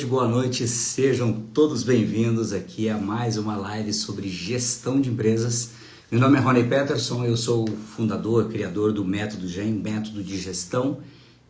boa noite, sejam todos bem-vindos aqui a mais uma live sobre gestão de empresas. Meu nome é Rony Peterson, eu sou o fundador, criador do Método GEM, método de gestão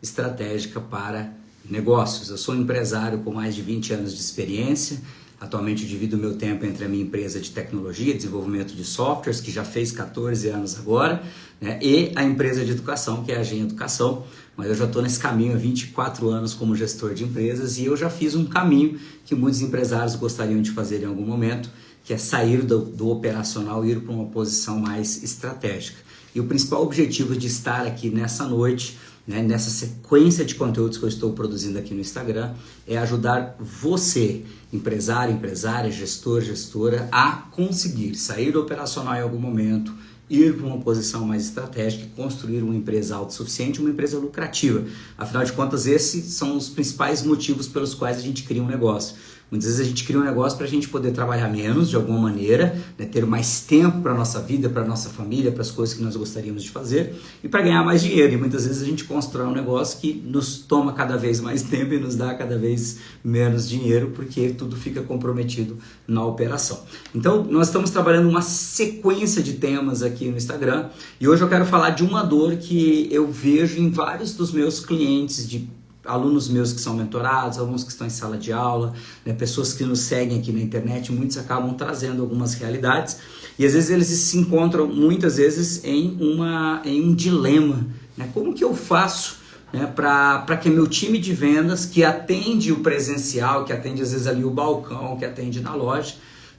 estratégica para negócios. Eu sou um empresário com mais de 20 anos de experiência. Atualmente eu divido o meu tempo entre a minha empresa de tecnologia, desenvolvimento de softwares, que já fez 14 anos agora, né, e a empresa de educação, que é a GEM Educação. Mas eu já estou nesse caminho há 24 anos como gestor de empresas e eu já fiz um caminho que muitos empresários gostariam de fazer em algum momento, que é sair do operacional e ir para uma posição mais estratégica. E o principal objetivo de estar aqui nessa noite, né, nessa sequência de conteúdos que eu estou produzindo aqui no Instagram, é ajudar você, empresário, empresária, gestor, gestora, a conseguir sair do operacional em algum momento, ir para uma posição mais estratégica e construir uma empresa autossuficiente, uma empresa lucrativa. Afinal de contas, esses são os principais motivos pelos quais a gente cria um negócio. Muitas vezes a gente cria um negócio para a gente poder trabalhar menos de alguma maneira, né, ter mais tempo para a nossa vida, para a nossa família, para as coisas que nós gostaríamos de fazer e para ganhar mais dinheiro. E muitas vezes a gente constrói um negócio que nos toma cada vez mais tempo e nos dá cada vez menos dinheiro porque tudo fica comprometido na operação. Então nós estamos trabalhando uma sequência de temas aqui no Instagram e hoje eu quero falar de uma dor que eu vejo em vários dos meus clientes, de alunos meus que são mentorados, alunos que estão em sala de aula, né, pessoas que nos seguem aqui na internet, muitos acabam trazendo algumas realidades e às vezes eles se encontram muitas vezes em um dilema, né? Como que eu faço, né, para que meu time de vendas que atende o presencial, que atende às vezes ali o balcão, que atende na loja,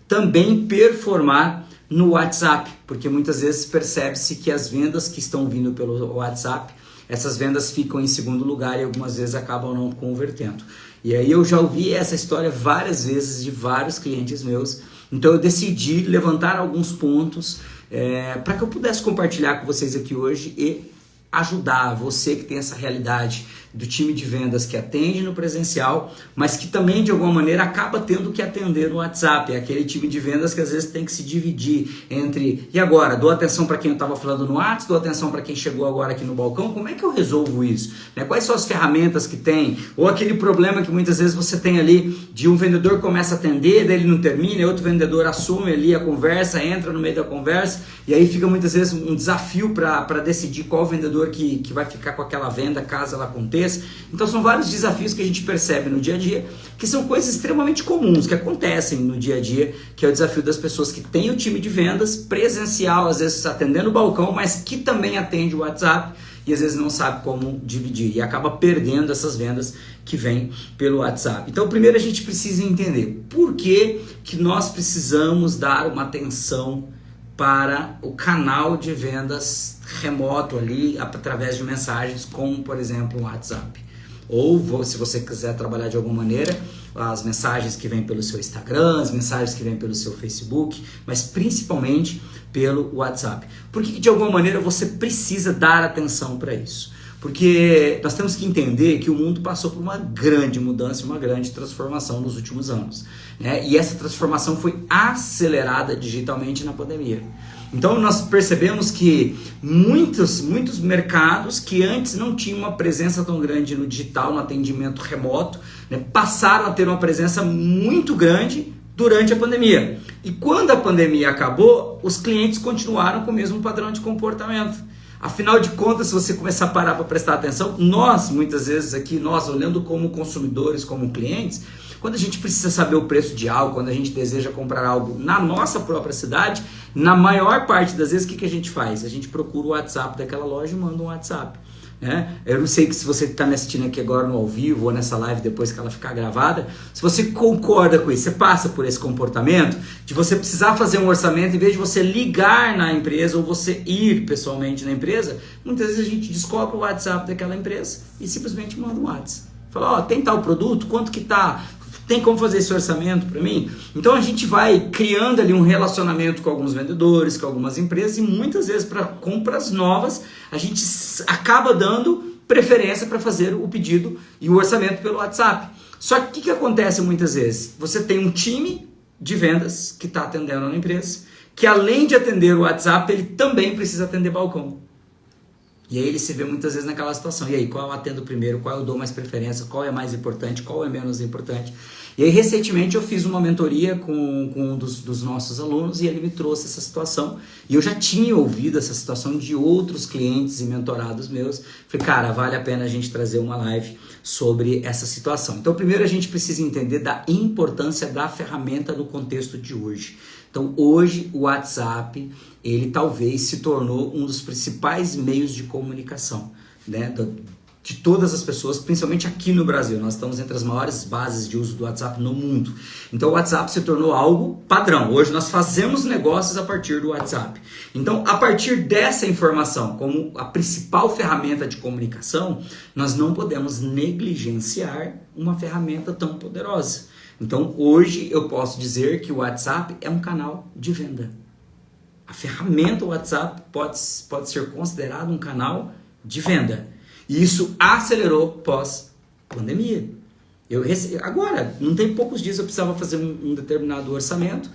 também performar no WhatsApp, porque muitas vezes percebe-se que as vendas que estão vindo pelo WhatsApp, essas vendas ficam em segundo lugar e algumas vezes acabam não convertendo. E aí eu já ouvi essa história várias vezes de vários clientes meus, então eu decidi levantar alguns pontos para que eu pudesse compartilhar com vocês aqui hoje e ajudar você que tem essa realidade do time de vendas que atende no presencial, mas que também de alguma maneira acaba tendo que atender no WhatsApp. É aquele time de vendas que às vezes tem que se dividir entre, e agora, dou atenção para quem eu estava falando no WhatsApp, dou atenção para quem chegou agora aqui no balcão, como é que eu resolvo isso? Né? Quais são as ferramentas que tem? Ou aquele problema que muitas vezes você tem ali de um vendedor que começa a atender, daí ele não termina, e outro vendedor assume ali a conversa, entra no meio da conversa, e aí fica muitas vezes um desafio para decidir qual vendedor que vai ficar com aquela venda caso ela aconteça. Então são vários desafios que a gente percebe no dia a dia, que são coisas extremamente comuns, que acontecem no dia a dia, que é o desafio das pessoas que têm o time de vendas presencial, às vezes atendendo o balcão, mas que também atende o WhatsApp e às vezes não sabe como dividir e acaba perdendo essas vendas que vêm pelo WhatsApp. Então primeiro a gente precisa entender por que nós precisamos dar uma atenção para o canal de vendas remoto ali, através de mensagens como, por exemplo, o WhatsApp. Ou, se você quiser trabalhar de alguma maneira, as mensagens que vêm pelo seu Instagram, as mensagens que vêm pelo seu Facebook, mas principalmente pelo WhatsApp. Por que de alguma maneira você precisa dar atenção para isso? Porque nós temos que entender que o mundo passou por uma grande mudança, uma grande transformação nos últimos anos, né? E essa transformação foi acelerada digitalmente na pandemia. Então nós percebemos que muitos mercados que antes não tinham uma presença tão grande no digital, no atendimento remoto, né, passaram a ter uma presença muito grande durante a pandemia. E quando a pandemia acabou, os clientes continuaram com o mesmo padrão de comportamento. Afinal de contas, se você começar a parar para prestar atenção, nós, muitas vezes aqui, nós olhando como consumidores, como clientes, quando a gente precisa saber o preço de algo, quando a gente deseja comprar algo na nossa própria cidade, na maior parte das vezes, o que a gente faz? A gente procura o WhatsApp daquela loja e manda um WhatsApp. Né? Eu não sei que se você está me assistindo aqui agora no ao vivo ou nessa live depois que ela ficar gravada, se você concorda com isso, você passa por esse comportamento de você precisar fazer um orçamento, em vez de você ligar na empresa ou você ir pessoalmente na empresa, muitas vezes a gente descobre o WhatsApp daquela empresa e simplesmente manda um WhatsApp. Fala, ó, tem tal produto, quanto que tá? Tem como fazer esse orçamento para mim? Então a gente vai criando ali um relacionamento com alguns vendedores, com algumas empresas e muitas vezes para compras novas a gente acaba dando preferência para fazer o pedido e o orçamento pelo WhatsApp. Só que o que acontece muitas vezes? Você tem um time de vendas que está atendendo na empresa, que além de atender o WhatsApp, ele também precisa atender balcão. E aí ele se vê muitas vezes naquela situação. E aí, qual eu atendo primeiro? Qual eu dou mais preferência? Qual é mais importante? Qual é menos importante? E aí, recentemente, eu fiz uma mentoria com um dos nossos alunos e ele me trouxe essa situação. E eu já tinha ouvido essa situação de outros clientes e mentorados meus. Falei, cara, vale a pena a gente trazer uma live sobre essa situação. Então, primeiro a gente precisa entender da importância da ferramenta no contexto de hoje. Então, hoje, o WhatsApp, ele talvez se tornou um dos principais meios de comunicação, né, de todas as pessoas, principalmente aqui no Brasil. Nós estamos entre as maiores bases de uso do WhatsApp no mundo. Então, o WhatsApp se tornou algo padrão. Hoje, nós fazemos negócios a partir do WhatsApp. Então, a partir dessa informação, como a principal ferramenta de comunicação, nós não podemos negligenciar uma ferramenta tão poderosa. Então, hoje eu posso dizer que o WhatsApp é um canal de venda. A ferramenta WhatsApp pode ser considerado um canal de venda. E isso acelerou pós-pandemia. Agora, não tem poucos dias, eu precisava fazer um determinado orçamento.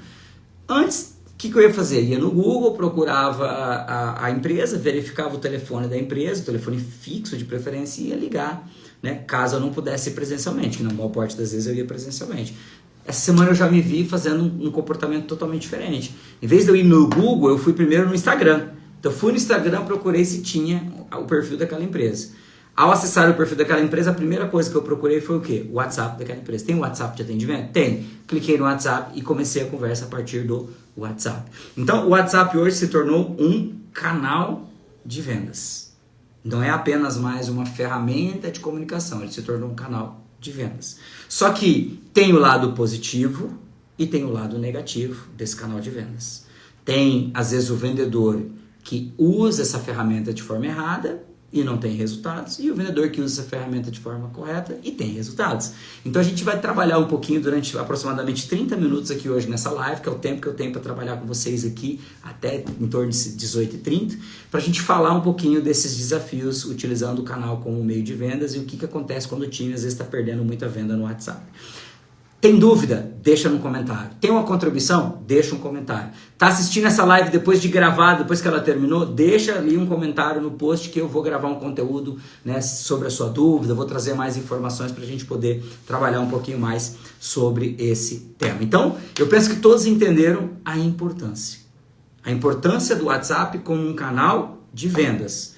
Antes, o que eu ia fazer? Ia no Google, procurava a empresa, verificava o telefone da empresa, o telefone fixo de preferência, e ia ligar, né, caso eu não pudesse ir presencialmente, que na maior parte das vezes eu ia presencialmente. Essa semana eu já me vi fazendo um comportamento totalmente diferente. Em vez de eu ir no Google, eu fui primeiro no Instagram. Então eu fui no Instagram, procurei se tinha o perfil daquela empresa. Ao acessar o perfil daquela empresa, a primeira coisa que eu procurei foi o quê? O WhatsApp daquela empresa. Tem um WhatsApp de atendimento? Tem. Cliquei no WhatsApp e comecei a conversa a partir do WhatsApp. Então o WhatsApp hoje se tornou um canal de vendas. Não é apenas mais uma ferramenta de comunicação, ele se tornou um canal de vendas. Só que tem o lado positivo e tem o lado negativo desse canal de vendas. Tem, às vezes, o vendedor que usa essa ferramenta de forma errada e não tem resultados, e o vendedor que usa essa ferramenta de forma correta e tem resultados. Então a gente vai trabalhar um pouquinho durante aproximadamente 30 minutos aqui hoje nessa live, que é o tempo que eu tenho para trabalhar com vocês aqui, até em torno de 18h30, para a gente falar um pouquinho desses desafios utilizando o canal como meio de vendas e o que acontece quando o time às vezes está perdendo muita venda no WhatsApp. Tem dúvida? Deixa no comentário. Tem uma contribuição? Deixa um comentário. Tá assistindo essa live depois de gravar, depois que ela terminou? Deixa ali um comentário no post que eu vou gravar um conteúdo, né, sobre a sua dúvida, vou trazer mais informações para a gente poder trabalhar um pouquinho mais sobre esse tema. Então, eu penso que todos entenderam a importância. A importância do WhatsApp como um canal de vendas.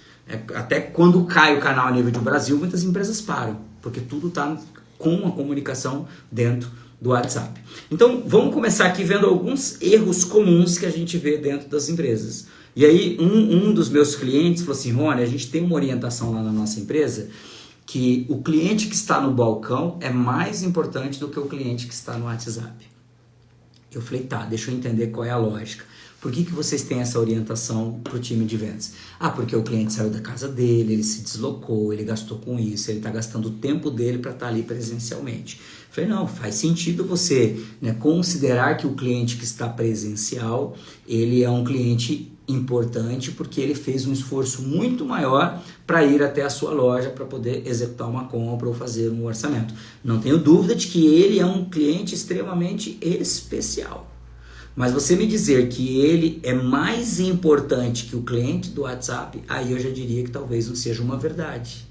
Até quando cai o canal a nível do Brasil, muitas empresas param, porque tudo está com a comunicação dentro do WhatsApp. Então, vamos começar aqui vendo alguns erros comuns que a gente vê dentro das empresas. E aí, um dos meus clientes falou assim, Rony, a gente tem uma orientação lá na nossa empresa que o cliente que está no balcão é mais importante do que o cliente que está no WhatsApp. Eu falei, tá, deixa eu entender qual é a lógica. Por que vocês têm essa orientação para o time de vendas? Ah, porque o cliente saiu da casa dele, ele se deslocou, ele gastou com isso, ele está gastando o tempo dele para estar ali presencialmente. Eu falei, não, faz sentido você, né, considerar que o cliente que está presencial, ele é um cliente importante porque ele fez um esforço muito maior para ir até a sua loja para poder executar uma compra ou fazer um orçamento. Não tenho dúvida de que ele é um cliente extremamente especial. Mas você me dizer que ele é mais importante que o cliente do WhatsApp, aí eu já diria que talvez não seja uma verdade.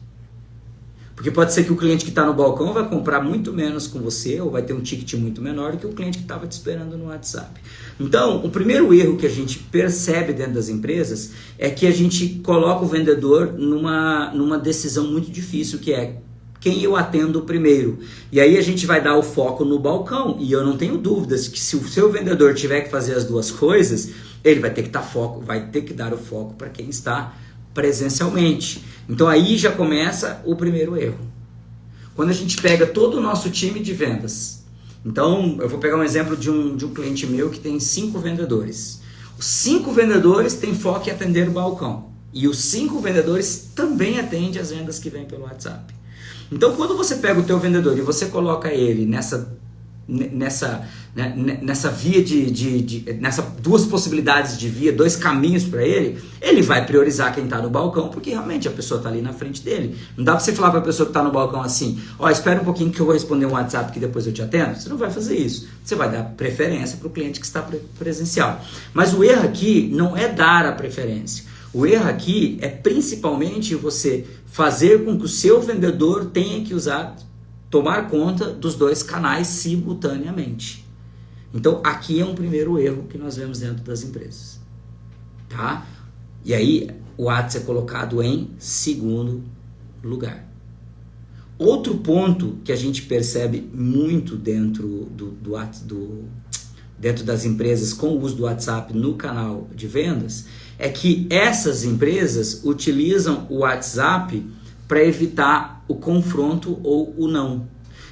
Porque pode ser que o cliente que está no balcão vai comprar muito menos com você, ou vai ter um ticket muito menor do que o cliente que estava te esperando no WhatsApp. Então, o primeiro erro que a gente percebe dentro das empresas é que a gente coloca o vendedor numa decisão muito difícil, que é quem eu atendo primeiro. E aí a gente vai dar o foco no balcão. E eu não tenho dúvidas que se o seu vendedor tiver que fazer as duas coisas, ele vai ter que dar o foco para quem está presencialmente. Então aí já começa o primeiro erro. Quando a gente pega todo o nosso time de vendas, então eu vou pegar um exemplo de um cliente meu que tem 5 vendedores. Os 5 vendedores têm foco em atender o balcão. E os 5 vendedores também atendem as vendas que vêm pelo WhatsApp. Então, quando você pega o teu vendedor e você coloca ele nessa via nessa duas possibilidades de via, 2 caminhos para ele, ele vai priorizar quem está no balcão, porque realmente a pessoa está ali na frente dele. Não dá para você falar para a pessoa que está no balcão assim, espera um pouquinho que eu vou responder um WhatsApp que depois eu te atendo. Você não vai fazer isso. Você vai dar preferência para o cliente que está presencial. Mas o erro aqui não é dar a preferência. O erro aqui é principalmente você fazer com que o seu vendedor tenha que tomar conta dos dois canais simultaneamente. Então, aqui é um primeiro erro que nós vemos dentro das empresas. Tá? E aí, o WhatsApp é colocado em segundo lugar. Outro ponto que a gente percebe muito dentro dentro das empresas com o uso do WhatsApp no canal de vendas é que essas empresas utilizam o WhatsApp para evitar o confronto ou o não.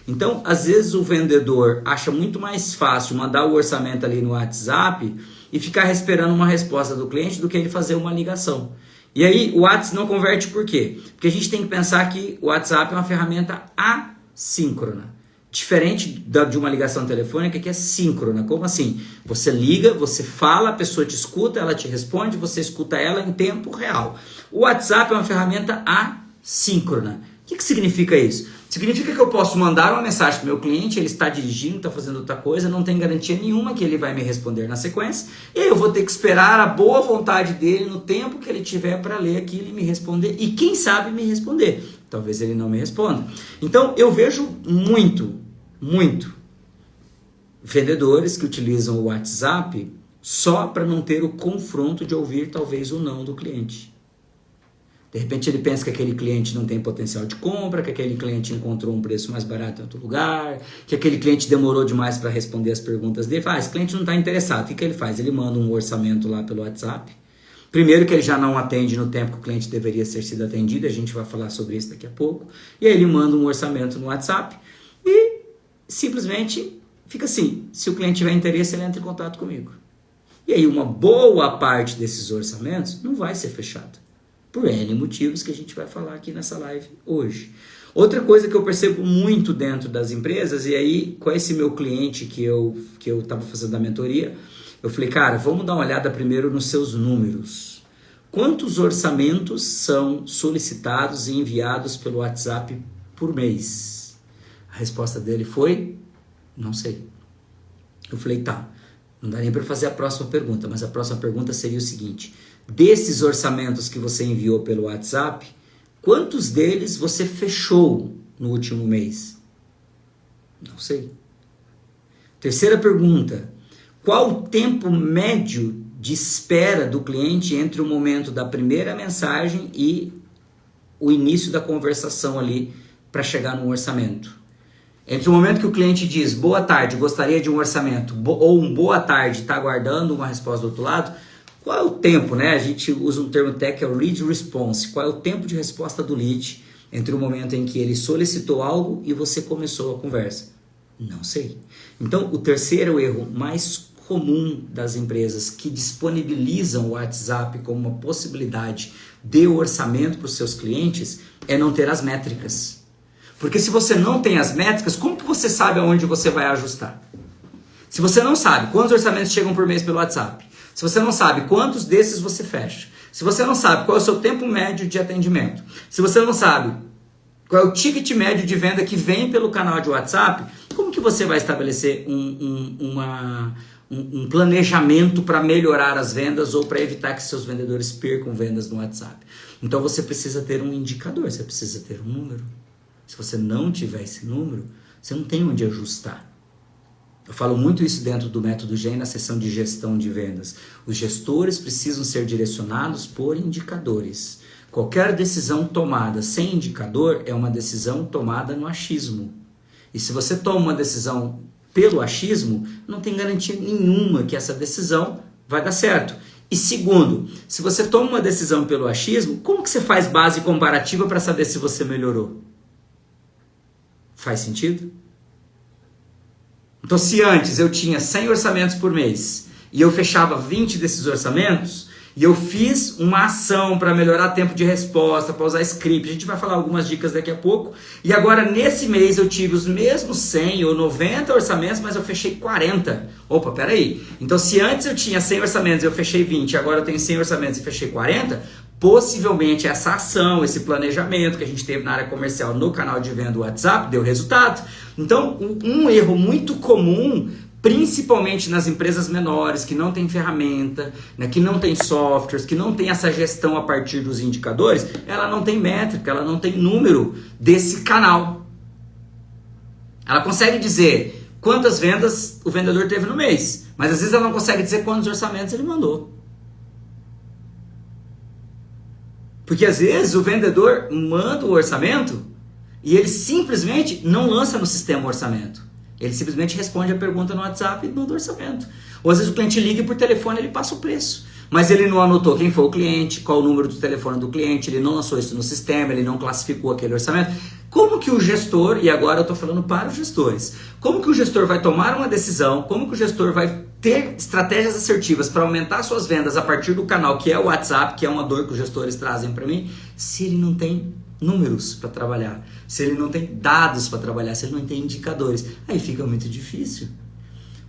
Então, às vezes o vendedor acha muito mais fácil mandar o orçamento ali no WhatsApp e ficar esperando uma resposta do cliente do que ele fazer uma ligação. E aí o WhatsApp não converte por quê? Porque a gente tem que pensar que o WhatsApp é uma ferramenta assíncrona. Diferente de uma ligação telefônica que é síncrona. Como assim? Você liga, você fala, a pessoa te escuta, ela te responde, você escuta ela em tempo real. O WhatsApp é uma ferramenta assíncrona. O que significa isso? Significa que eu posso mandar uma mensagem para o meu cliente, ele está dirigindo, está fazendo outra coisa, não tem garantia nenhuma que ele vai me responder na sequência, e eu vou ter que esperar a boa vontade dele no tempo que ele tiver para ler aquilo e me responder, e quem sabe me responder. Talvez ele não me responda. Então, eu vejo muito vendedores que utilizam o WhatsApp só para não ter o confronto de ouvir talvez o não do cliente. De repente ele pensa que aquele cliente não tem potencial de compra, que aquele cliente encontrou um preço mais barato em outro lugar, que aquele cliente demorou demais para responder as perguntas dele. Esse cliente não está interessado. O que ele faz? Ele manda um orçamento lá pelo WhatsApp. Primeiro que ele já não atende no tempo que o cliente deveria ter sido atendido, a gente vai falar sobre isso daqui a pouco. E aí ele manda um orçamento no WhatsApp e simplesmente fica assim, se o cliente tiver interesse, ele entra em contato comigo. E aí uma boa parte desses orçamentos não vai ser fechada. Por N motivos que a gente vai falar aqui nessa live hoje. Outra coisa que eu percebo muito dentro das empresas, e aí com esse meu cliente que eu estava fazendo a mentoria, eu falei, cara, vamos dar uma olhada primeiro nos seus números. Quantos orçamentos são solicitados e enviados pelo WhatsApp por mês? A resposta dele foi, não sei. Eu falei, tá, não dá nem para fazer a próxima pergunta, mas a próxima pergunta seria o seguinte: desses orçamentos que você enviou pelo WhatsApp, quantos deles você fechou no último mês? Não sei. Terceira pergunta: qual o tempo médio de espera do cliente entre o momento da primeira mensagem e o início da conversação ali para chegar no orçamento? Entre o momento que o cliente diz boa tarde, gostaria de um orçamento, ou um boa tarde, está aguardando uma resposta do outro lado, qual é o tempo, né? A gente usa um termo técnico, que é o lead response. Qual é o tempo de resposta do lead entre o momento em que ele solicitou algo e você começou a conversa? Não sei. Então, o terceiro erro mais comum das empresas que disponibilizam o WhatsApp como uma possibilidade de orçamento para os seus clientes é não ter as métricas. Porque se você não tem as métricas, como que você sabe aonde você vai ajustar? Se você não sabe quantos orçamentos chegam por mês pelo WhatsApp, se você não sabe quantos desses você fecha, se você não sabe qual é o seu tempo médio de atendimento, se você não sabe qual é o ticket médio de venda que vem pelo canal de WhatsApp, como que você vai estabelecer um planejamento para melhorar as vendas ou para evitar que seus vendedores percam vendas no WhatsApp? Então você precisa ter um indicador, você precisa ter um número. Se você não tiver esse número, você não tem onde ajustar. Eu falo muito isso dentro do método GEM na seção de gestão de vendas. Os gestores precisam ser direcionados por indicadores. Qualquer decisão tomada sem indicador é uma decisão tomada no achismo. E se você toma uma decisão pelo achismo, não tem garantia nenhuma que essa decisão vai dar certo. E segundo, se você toma uma decisão pelo achismo, como que você faz base comparativa para saber se você melhorou? Faz sentido? Então, se antes eu tinha 100 orçamentos por mês e eu fechava 20 desses orçamentos e eu fiz uma ação para melhorar tempo de resposta, para usar script, a gente vai falar algumas dicas daqui a pouco, e agora nesse mês eu tive os mesmos 100 ou 90 orçamentos, mas eu fechei 40. Opa, peraí. Então, se antes eu tinha 100 orçamentos e eu fechei 20, agora eu tenho 100 orçamentos e fechei 40, possivelmente essa ação, esse planejamento que a gente teve na área comercial no canal de venda do WhatsApp deu resultado. Então, um erro muito comum principalmente nas empresas menores, que não tem ferramenta, né, que não tem softwares, que não tem essa gestão a partir dos indicadores, ela não tem métrica, ela não tem número desse canal. Ela consegue dizer quantas vendas o vendedor teve no mês, mas às vezes ela não consegue dizer quantos orçamentos ele mandou. Porque às vezes o vendedor manda o orçamento e ele simplesmente não lança no sistema o orçamento. Ele simplesmente responde a pergunta no WhatsApp e manda o orçamento. Ou às vezes o cliente liga e por telefone ele passa o preço. Mas ele não anotou quem foi o cliente, qual o número do telefone do cliente, ele não lançou isso no sistema, ele não classificou aquele orçamento. Como que o gestor, e agora eu estou falando para os gestores, como que o gestor vai tomar uma decisão, como que o gestor vai ter estratégias assertivas para aumentar suas vendas a partir do canal que é o WhatsApp, que é uma dor que os gestores trazem para mim, se ele não tem números para trabalhar, se ele não tem dados para trabalhar, se ele não tem indicadores, aí fica muito difícil.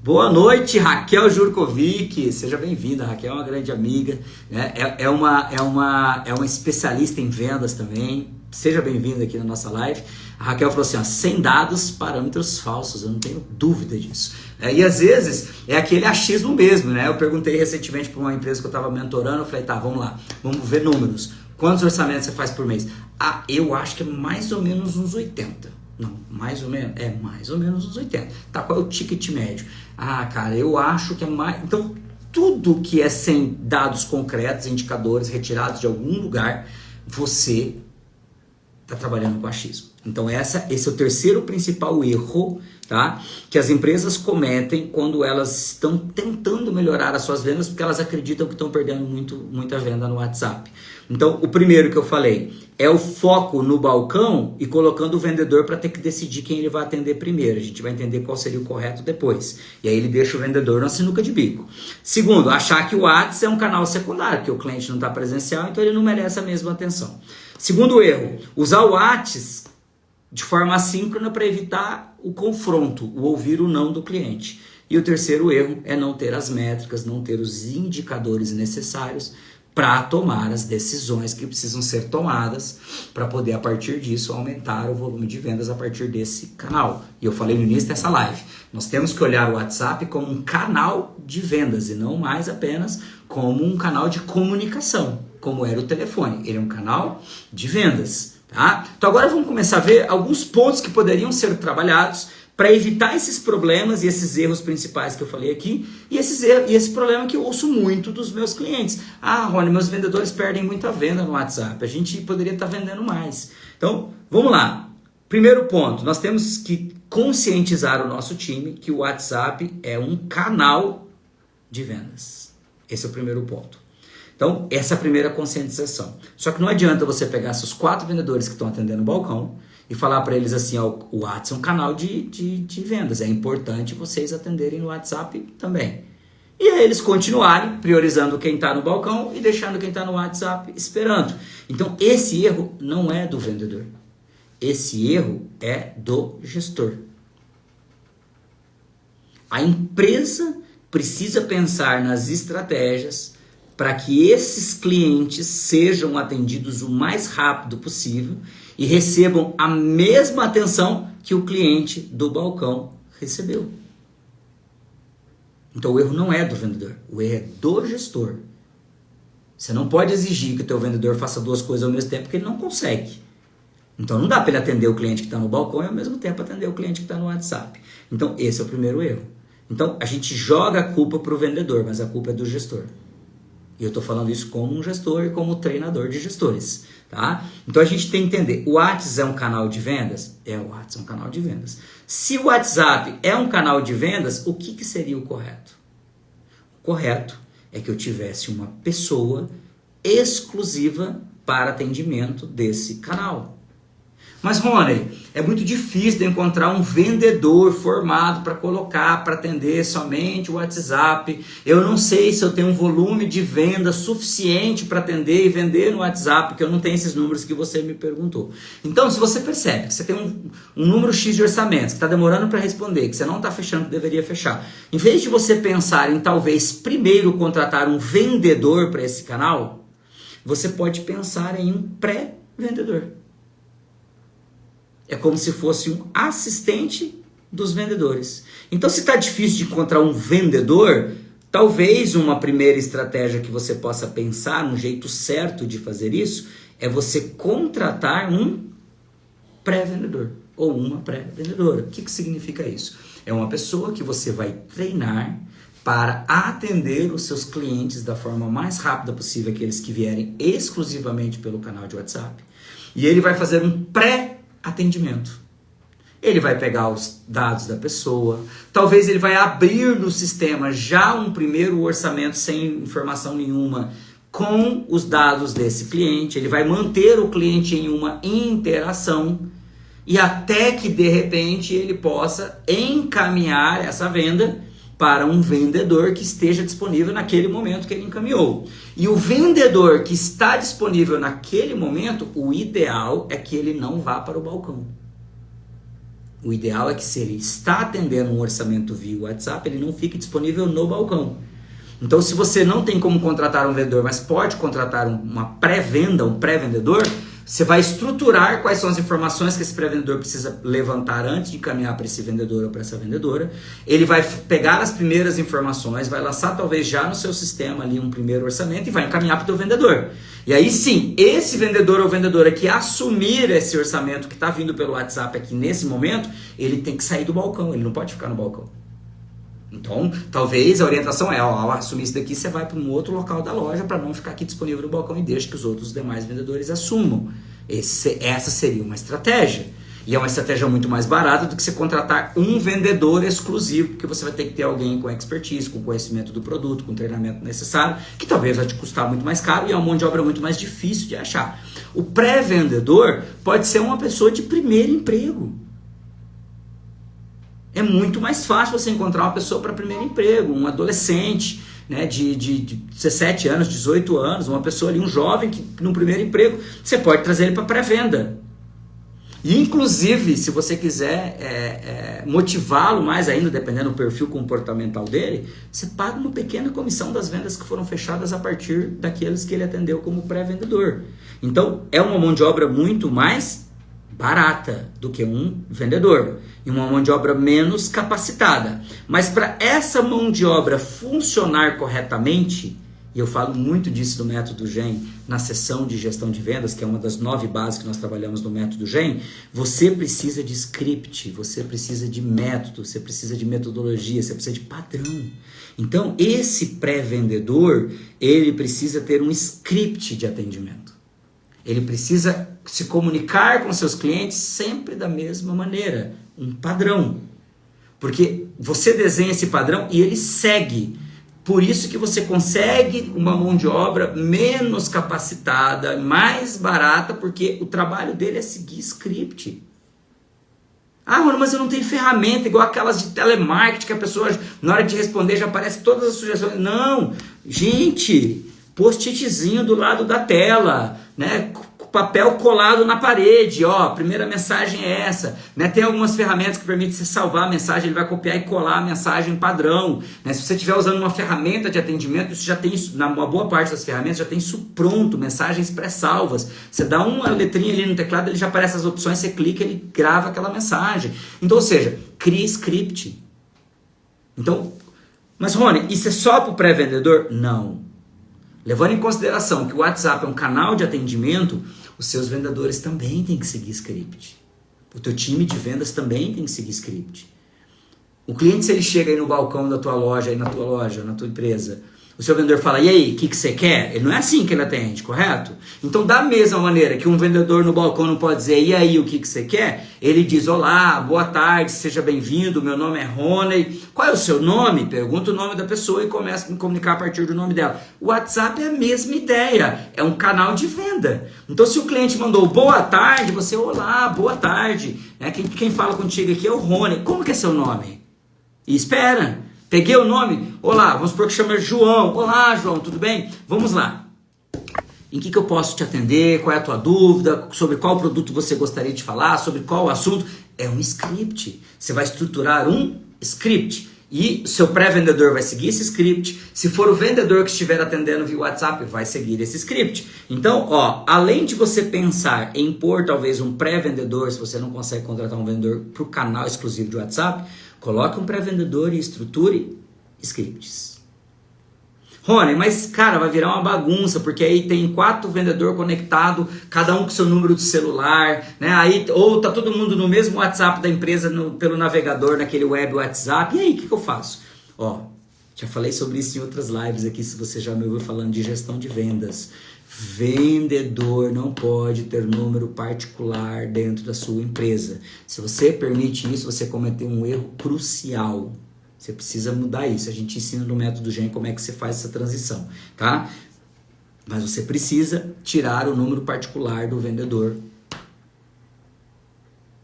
Boa noite, Raquel Jurkovic, seja bem-vinda. Raquel é uma grande amiga, né? é uma especialista em vendas também. Seja bem-vinda aqui na nossa live. A Raquel falou assim, ó, sem dados, parâmetros falsos, eu não tenho dúvida disso. E às vezes é aquele achismo mesmo, né? Eu perguntei recentemente para uma empresa que eu estava mentorando, eu falei, tá, vamos lá, vamos ver números. Quantos orçamentos você faz por mês? Ah, eu acho que é mais ou menos uns 80. Não, mais ou menos? É mais ou menos uns 80. Tá, qual é o ticket médio? Ah, cara, eu acho que é mais... Então, tudo que é sem dados concretos, indicadores retirados de algum lugar, você está trabalhando com achismo. Então, esse é o terceiro principal erro, tá? Que as empresas cometem quando elas estão tentando melhorar as suas vendas, porque elas acreditam que estão perdendo muita venda no WhatsApp. Então, o primeiro que eu falei é o foco no balcão e colocando o vendedor para ter que decidir quem ele vai atender primeiro. A gente vai entender qual seria o correto depois. E aí ele deixa o vendedor na sinuca de bico. Segundo, achar que o WhatsApp é um canal secundário, que o cliente não está presencial, então ele não merece a mesma atenção. Segundo erro, usar o WhatsApp de forma assíncrona para evitar o confronto, o ouvir o não do cliente. E o terceiro erro é não ter as métricas, não ter os indicadores necessários para tomar as decisões que precisam ser tomadas para poder, a partir disso, aumentar o volume de vendas a partir desse canal. E eu falei no início dessa live, nós temos que olhar o WhatsApp como um canal de vendas e não mais apenas como um canal de comunicação, como era o telefone. Ele é um canal de vendas. Tá? Então agora vamos começar a ver alguns pontos que poderiam ser trabalhados para evitar esses problemas e esses erros principais que eu falei aqui e esse problema que eu ouço muito dos meus clientes. Ah, Rony, meus vendedores perdem muita venda no WhatsApp, a gente poderia estar vendendo mais. Então, vamos lá. Primeiro ponto, nós temos que conscientizar o nosso time que o WhatsApp é um canal de vendas. Esse é o primeiro ponto. Então, essa é a primeira conscientização. Só que não adianta você pegar esses 4 vendedores que estão atendendo o balcão e falar para eles assim, ó, o WhatsApp é um canal de vendas, é importante vocês atenderem no WhatsApp também. E aí eles continuarem priorizando quem está no balcão e deixando quem está no WhatsApp esperando. Então, esse erro não é do vendedor. Esse erro é do gestor. A empresa precisa pensar nas estratégias para que esses clientes sejam atendidos o mais rápido possível e recebam a mesma atenção que o cliente do balcão recebeu. Então o erro não é do vendedor, o erro é do gestor. Você não pode exigir que o teu vendedor faça 2 coisas ao mesmo tempo, porque ele não consegue. Então não dá para ele atender o cliente que está no balcão e ao mesmo tempo atender o cliente que está no WhatsApp. Então esse é o primeiro erro. Então a gente joga a culpa para o vendedor, mas a culpa é do gestor. E eu estou falando isso como um gestor e como treinador de gestores, tá? Então a gente tem que entender, o WhatsApp é um canal de vendas? O WhatsApp é um canal de vendas. Se o WhatsApp é um canal de vendas, o que seria o correto? O correto é que eu tivesse uma pessoa exclusiva para atendimento desse canal. Mas, Rony, é muito difícil de encontrar um vendedor formado para colocar, para atender somente o WhatsApp. Eu não sei se eu tenho um volume de venda suficiente para atender e vender no WhatsApp, porque eu não tenho esses números que você me perguntou. Então, se você percebe que você tem um número X de orçamentos, que está demorando para responder, que você não está fechando o que deveria fechar, em vez de você pensar em talvez primeiro contratar um vendedor para esse canal, você pode pensar em um pré-vendedor. É como se fosse um assistente dos vendedores. Então, se está difícil de encontrar um vendedor, talvez uma primeira estratégia que você possa pensar, um jeito certo de fazer isso, é você contratar um pré-vendedor ou uma pré-vendedora. O que significa isso? É uma pessoa que você vai treinar para atender os seus clientes da forma mais rápida possível, aqueles que vierem exclusivamente pelo canal de WhatsApp. E ele vai fazer um pré-atendimento. Ele vai pegar os dados da pessoa, talvez ele vai abrir no sistema já um primeiro orçamento sem informação nenhuma com os dados desse cliente, ele vai manter o cliente em uma interação e até que de repente ele possa encaminhar essa venda para um vendedor que esteja disponível naquele momento que ele encaminhou. E o vendedor que está disponível naquele momento, o ideal é que ele não vá para o balcão. O ideal é que se ele está atendendo um orçamento via WhatsApp, ele não fique disponível no balcão. Então, se você não tem como contratar um vendedor, mas pode contratar uma pré-venda, um pré-vendedor, você vai estruturar quais são as informações que esse pré-vendedor precisa levantar antes de encaminhar para esse vendedor ou para essa vendedora. Ele vai pegar as primeiras informações, vai lançar talvez já no seu sistema ali um primeiro orçamento e vai encaminhar para o teu vendedor. E aí sim, esse vendedor ou vendedora que assumir esse orçamento que está vindo pelo WhatsApp aqui nesse momento, ele tem que sair do balcão, ele não pode ficar no balcão. Então, talvez a orientação é, ao assumir isso daqui, você vai para um outro local da loja para não ficar aqui disponível no balcão e deixa que os outros demais vendedores assumam. Essa seria uma estratégia. E é uma estratégia muito mais barata do que você contratar um vendedor exclusivo, porque você vai ter que ter alguém com expertise, com conhecimento do produto, com treinamento necessário, que talvez vai te custar muito mais caro e é uma mão de obra muito mais difícil de achar. O pré-vendedor pode ser uma pessoa de primeiro emprego. É muito mais fácil você encontrar uma pessoa para primeiro emprego, um adolescente, né, de 17 anos, 18 anos, uma pessoa ali, um jovem que no primeiro emprego, você pode trazer ele para pré-venda. E inclusive, se você quiser motivá-lo mais ainda, dependendo do perfil comportamental dele, você paga uma pequena comissão das vendas que foram fechadas a partir daqueles que ele atendeu como pré-vendedor. Então, é uma mão de obra muito mais barata do que um vendedor e uma mão de obra menos capacitada. Mas para essa mão de obra funcionar corretamente, e eu falo muito disso do método GEM na sessão de gestão de vendas, que é uma das 9 bases que nós trabalhamos no método GEM, você precisa de script, você precisa de método, você precisa de metodologia, você precisa de padrão. Então, esse pré-vendedor, ele precisa ter um script de atendimento. Ele precisa se comunicar com seus clientes sempre da mesma maneira, um padrão. Porque você desenha esse padrão e ele segue. Por isso que você consegue uma mão de obra menos capacitada, mais barata, porque o trabalho dele é seguir script. Ah, mano, mas eu não tenho ferramenta igual aquelas de telemarketing que a pessoa, na hora de responder, já aparece todas as sugestões. Não, gente, post-itzinho do lado da tela, né? Papel colado na parede, ó, a primeira mensagem é essa, né? Tem algumas ferramentas que permitem você salvar a mensagem, ele vai copiar e colar a mensagem padrão, né? Se você estiver usando uma ferramenta de atendimento, isso já tem, na uma boa parte das ferramentas, já tem isso pronto, mensagens pré-salvas. Você dá uma letrinha ali no teclado, ele já aparece as opções, você clica, ele grava aquela mensagem. Então, ou seja, cria script. Então, mas Rony, isso é só para o pré-vendedor? Não. Levando em consideração que o WhatsApp é um canal de atendimento, os seus vendedores também têm que seguir script. O teu time de vendas também tem que seguir script. O cliente, se ele chega aí no balcão da tua loja, aí na tua loja, na tua empresa, o seu vendedor fala, e aí, o que você quer? Ele não é assim que ele atende, correto? Então, da mesma maneira que um vendedor no balcão não pode dizer, e aí, o que você quer? Ele diz, olá, boa tarde, seja bem-vindo, meu nome é Rony. Qual é o seu nome? Pergunta o nome da pessoa e começa a me comunicar a partir do nome dela. O WhatsApp é a mesma ideia, é um canal de venda. Então, se o cliente mandou boa tarde, você, olá, boa tarde. Quem fala contigo aqui é o Rony. Como que é seu nome? E espera. Peguei o nome, olá, vamos supor que chama João. Olá, João, tudo bem? Vamos lá. Em que eu posso te atender? Qual é a tua dúvida? Sobre qual produto você gostaria de falar? Sobre qual assunto? É um script. Você vai estruturar um script. E seu pré-vendedor vai seguir esse script. Se for o vendedor que estiver atendendo via WhatsApp, vai seguir esse script. Então, além de você pensar em pôr talvez um pré-vendedor, se você não consegue contratar um vendedor para o canal exclusivo de WhatsApp, coloque um pré-vendedor e estruture scripts. Rony, mas cara, vai virar uma bagunça, porque aí tem 4 vendedores conectados, cada um com seu número de celular, né? Aí, ou tá todo mundo no mesmo WhatsApp da empresa pelo navegador, naquele web WhatsApp. E aí, o que eu faço? Já falei sobre isso em outras lives aqui, se você já me ouviu falando de gestão de vendas. Vendedor não pode ter número particular dentro da sua empresa. Se você permite isso, você cometeu um erro crucial. Você precisa mudar isso. A gente ensina no método GEM como é que você faz essa transição, tá? Mas você precisa tirar o número particular do vendedor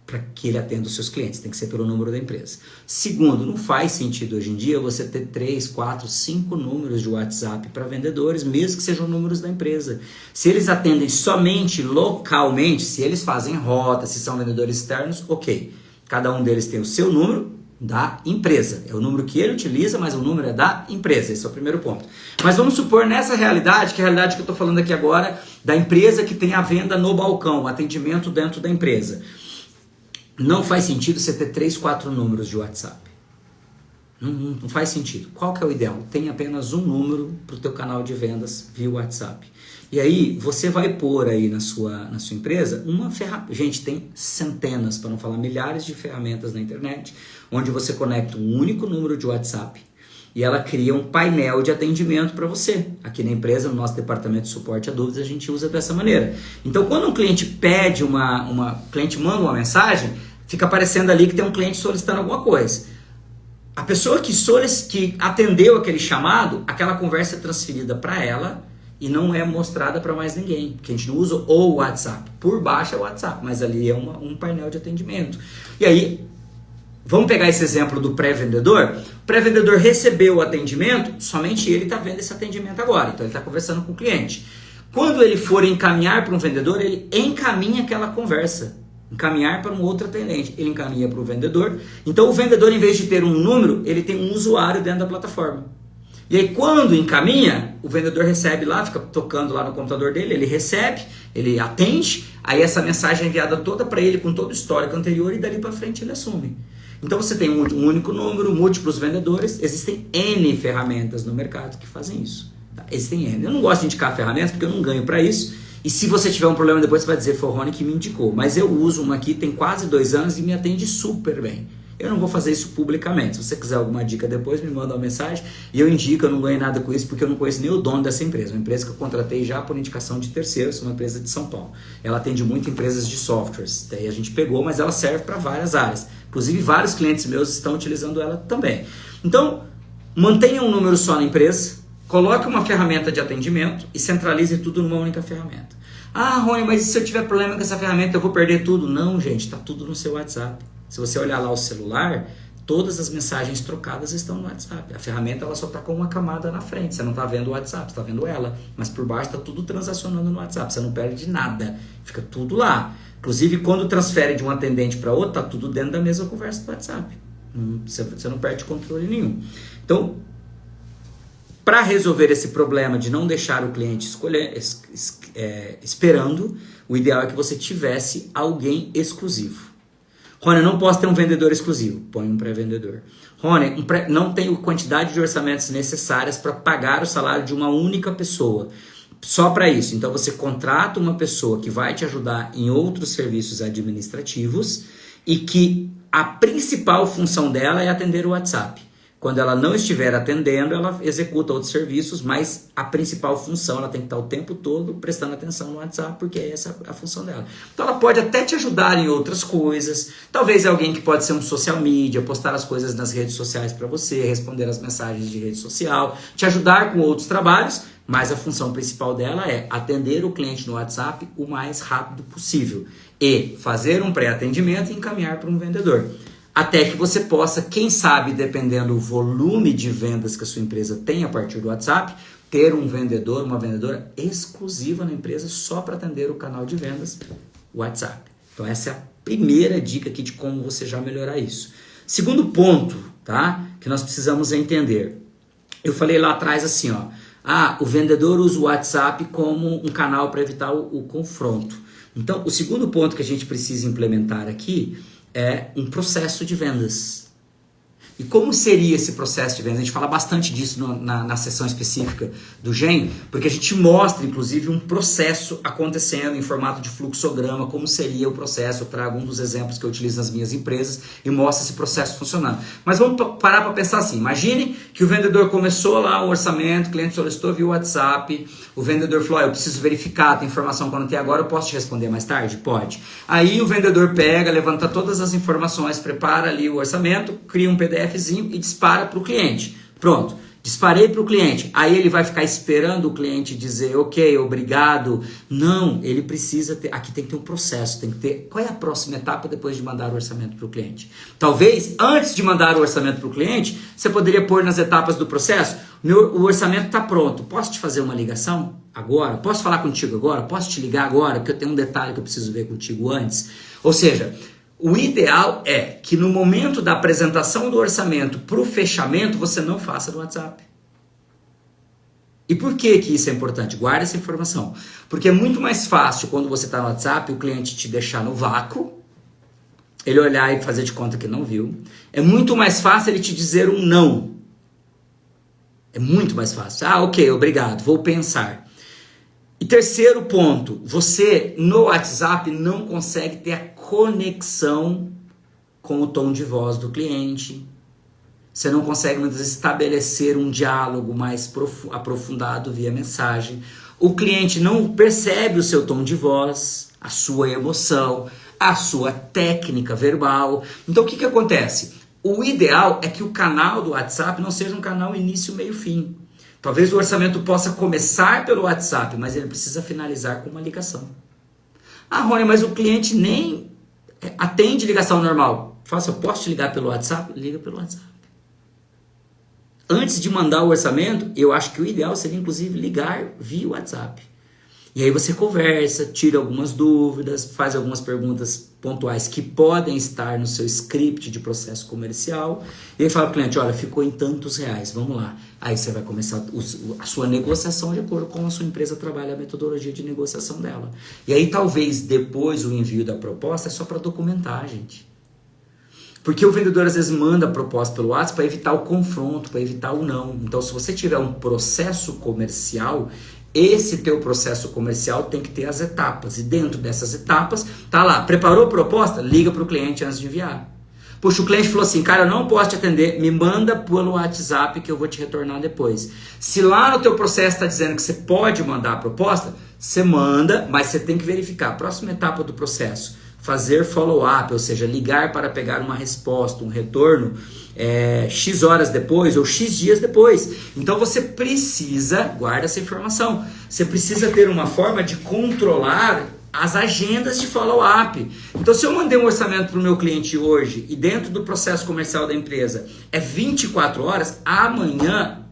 para que ele atenda os seus clientes. Tem que ser pelo número da empresa. Segundo, não faz sentido hoje em dia você ter 3, 4, 5 números de WhatsApp para vendedores, mesmo que sejam números da empresa. Se eles atendem somente localmente, se eles fazem rota, se são vendedores externos, ok. Cada um deles tem o seu número da empresa. É o número que ele utiliza, mas o número é da empresa. Esse é o primeiro ponto. Mas vamos supor nessa realidade, que é a realidade que eu estou falando aqui agora, da empresa que tem a venda no balcão, o atendimento dentro da empresa. Não faz sentido você ter 3, 4 números de WhatsApp. Não faz sentido. Qual que é o ideal? Tem apenas um número para o teu canal de vendas via WhatsApp. E aí, você vai pôr aí na sua empresa uma ferramenta. Gente, tem centenas, para não falar milhares de ferramentas na internet, onde você conecta um único número de WhatsApp e ela cria um painel de atendimento para você. Aqui na empresa, no nosso departamento de suporte a dúvidas, a gente usa dessa maneira. Então, quando um cliente pede cliente manda uma mensagem, fica aparecendo ali que tem um cliente solicitando alguma coisa. A pessoa que atendeu aquele chamado, aquela conversa é transferida para ela e não é mostrada para mais ninguém, porque a gente não usa o WhatsApp. Por baixo é o WhatsApp, mas ali é um painel de atendimento. E aí, vamos pegar esse exemplo do pré-vendedor. O pré-vendedor recebeu o atendimento, somente ele está vendo esse atendimento agora. Então ele está conversando com o cliente. Quando ele for encaminhar para um vendedor, ele encaminha aquela conversa. Encaminhar para um outro atendente. Ele encaminha para o vendedor. Então o vendedor, em vez de ter um número, ele tem um usuário dentro da plataforma. E aí quando encaminha, o vendedor recebe lá, fica tocando lá no computador dele, ele recebe, ele atende, aí essa mensagem é enviada toda para ele com todo o histórico anterior e dali para frente ele assume. Então você tem um único número, múltiplos vendedores, existem N ferramentas no mercado que fazem isso. Tá? Existem N. Eu não gosto de indicar ferramentas porque eu não ganho para isso. E se você tiver um problema depois você vai dizer, foi o Rony que me indicou. Mas eu uso uma aqui, tem quase 2 anos e me atende super bem. Eu não vou fazer isso publicamente. Se você quiser alguma dica depois, me manda uma mensagem e eu indico. Eu não ganho nada com isso porque eu não conheço nem o dono dessa empresa. Uma empresa que eu contratei já por indicação de terceiros, uma empresa de São Paulo. Ela atende muito empresas de softwares. Daí a gente pegou, mas ela serve para várias áreas. Inclusive vários clientes meus estão utilizando ela também. Então, mantenha um número só na empresa, coloque uma ferramenta de atendimento e centralize tudo numa única ferramenta. Ah, Rony, mas se eu tiver problema com essa ferramenta eu vou perder tudo? Não, gente, está tudo no seu WhatsApp. Se você olhar lá o celular, todas as mensagens trocadas estão no WhatsApp. A ferramenta ela só está com uma camada na frente. Você não está vendo o WhatsApp, você está vendo ela. Mas por baixo está tudo transacionando no WhatsApp. Você não perde nada. Fica tudo lá. Inclusive, quando transfere de um atendente para outro, está tudo dentro da mesma conversa do WhatsApp. Você não perde controle nenhum. Então, para resolver esse problema de não deixar o cliente esperando, o ideal é que você tivesse alguém exclusivo. Rony, eu não posso ter um vendedor exclusivo. Põe um pré-vendedor. Rony, não tenho quantidade de orçamentos necessárias para pagar o salário de uma única pessoa. Só para isso. Então você contrata uma pessoa que vai te ajudar em outros serviços administrativos e que a principal função dela é atender o WhatsApp. Quando ela não estiver atendendo, ela executa outros serviços, mas a principal função, ela tem que estar o tempo todo prestando atenção no WhatsApp, porque essa é a função dela. Então ela pode até te ajudar em outras coisas, talvez alguém que pode ser um social media, postar as coisas nas redes sociais para você, responder as mensagens de rede social, te ajudar com outros trabalhos, mas a função principal dela é atender o cliente no WhatsApp o mais rápido possível e fazer um pré-atendimento e encaminhar para um vendedor. Até que você possa, quem sabe, dependendo do volume de vendas que a sua empresa tem a partir do WhatsApp, ter um vendedor, uma vendedora exclusiva na empresa só para atender o canal de vendas WhatsApp. Então essa é a primeira dica aqui de como você já melhorar isso. Segundo ponto, tá? Que nós precisamos entender. Eu falei lá atrás assim, ó, o vendedor usa o WhatsApp como um canal para evitar o confronto. Então, o segundo ponto que a gente precisa implementar aqui é um processo de vendas. E como seria esse processo de vendas? A gente fala bastante disso na sessão específica do GEM, porque a gente mostra, inclusive, um processo acontecendo em formato de fluxograma, como seria o processo. Eu trago um dos exemplos que eu utilizo nas minhas empresas e mostro esse processo funcionando. Mas vamos parar para pensar assim. Imagine que o vendedor começou lá o orçamento, o cliente solicitou via WhatsApp, o vendedor falou, eu preciso verificar, tem informação que eu não tenho agora, eu posso te responder mais tarde? Pode. Aí o vendedor pega, levanta todas as informações, prepara ali o orçamento, cria um PDF e dispara para o cliente. Pronto, disparei para o cliente. Aí ele vai ficar esperando o cliente dizer ok, obrigado. Não, ele precisa ter. Aqui tem que ter um processo, tem que ter. Qual é a próxima etapa depois de mandar o orçamento para o cliente? Talvez antes de mandar o orçamento para o cliente, você poderia pôr nas etapas do processo. O orçamento está pronto. Posso te fazer uma ligação agora? Posso falar contigo agora? Posso te ligar agora? Porque eu tenho um detalhe que eu preciso ver contigo antes. Ou seja, o ideal é que no momento da apresentação do orçamento para o fechamento, você não faça no WhatsApp. E por que isso é importante? Guarda essa informação. Porque é muito mais fácil quando você está no WhatsApp, o cliente te deixar no vácuo, ele olhar e fazer de conta que não viu. É muito mais fácil ele te dizer um não. É muito mais fácil. Ok, obrigado, vou pensar. E terceiro ponto, você no WhatsApp não consegue ter a conexão com o tom de voz do cliente. Você não consegue muitas vezes estabelecer um diálogo mais aprofundado via mensagem. O cliente não percebe o seu tom de voz, a sua emoção, a sua técnica verbal. Então o que acontece? O ideal é que o canal do WhatsApp não seja um canal início, meio, fim. Talvez o orçamento possa começar pelo WhatsApp, mas ele precisa finalizar com uma ligação. Rony, mas o cliente nem atende ligação normal. Eu posso te ligar pelo WhatsApp? Liga pelo WhatsApp. Antes de mandar o orçamento, eu acho que o ideal seria, inclusive, ligar via WhatsApp. E aí você conversa, tira algumas dúvidas, faz algumas perguntas pontuais que podem estar no seu script de processo comercial. E aí fala para o cliente, olha, ficou em tantos reais, vamos lá. Aí você vai começar a sua negociação de acordo com a sua empresa trabalha a metodologia de negociação dela. E aí talvez depois o envio da proposta é só para documentar, gente. Porque o vendedor às vezes manda a proposta pelo WhatsApp para evitar o confronto, para evitar o não. Então se você tiver um processo comercial, esse teu processo comercial tem que ter as etapas. E dentro dessas etapas, tá lá, preparou a proposta? Liga para o cliente antes de enviar. Puxa, o cliente falou assim, cara, eu não posso te atender, me manda pelo WhatsApp que eu vou te retornar depois. Se lá no teu processo está dizendo que você pode mandar a proposta, você manda, mas você tem que verificar. Próxima etapa do processo, fazer follow-up, ou seja, ligar para pegar uma resposta, um retorno, X horas depois ou X dias depois. Então você precisa, guarda essa informação, você precisa ter uma forma de controlar as agendas de follow-up. Então se eu mandei um orçamento para o meu cliente hoje e dentro do processo comercial da empresa é 24 horas, amanhã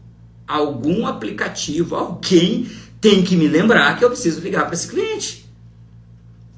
algum aplicativo, alguém tem que me lembrar que eu preciso ligar para esse cliente.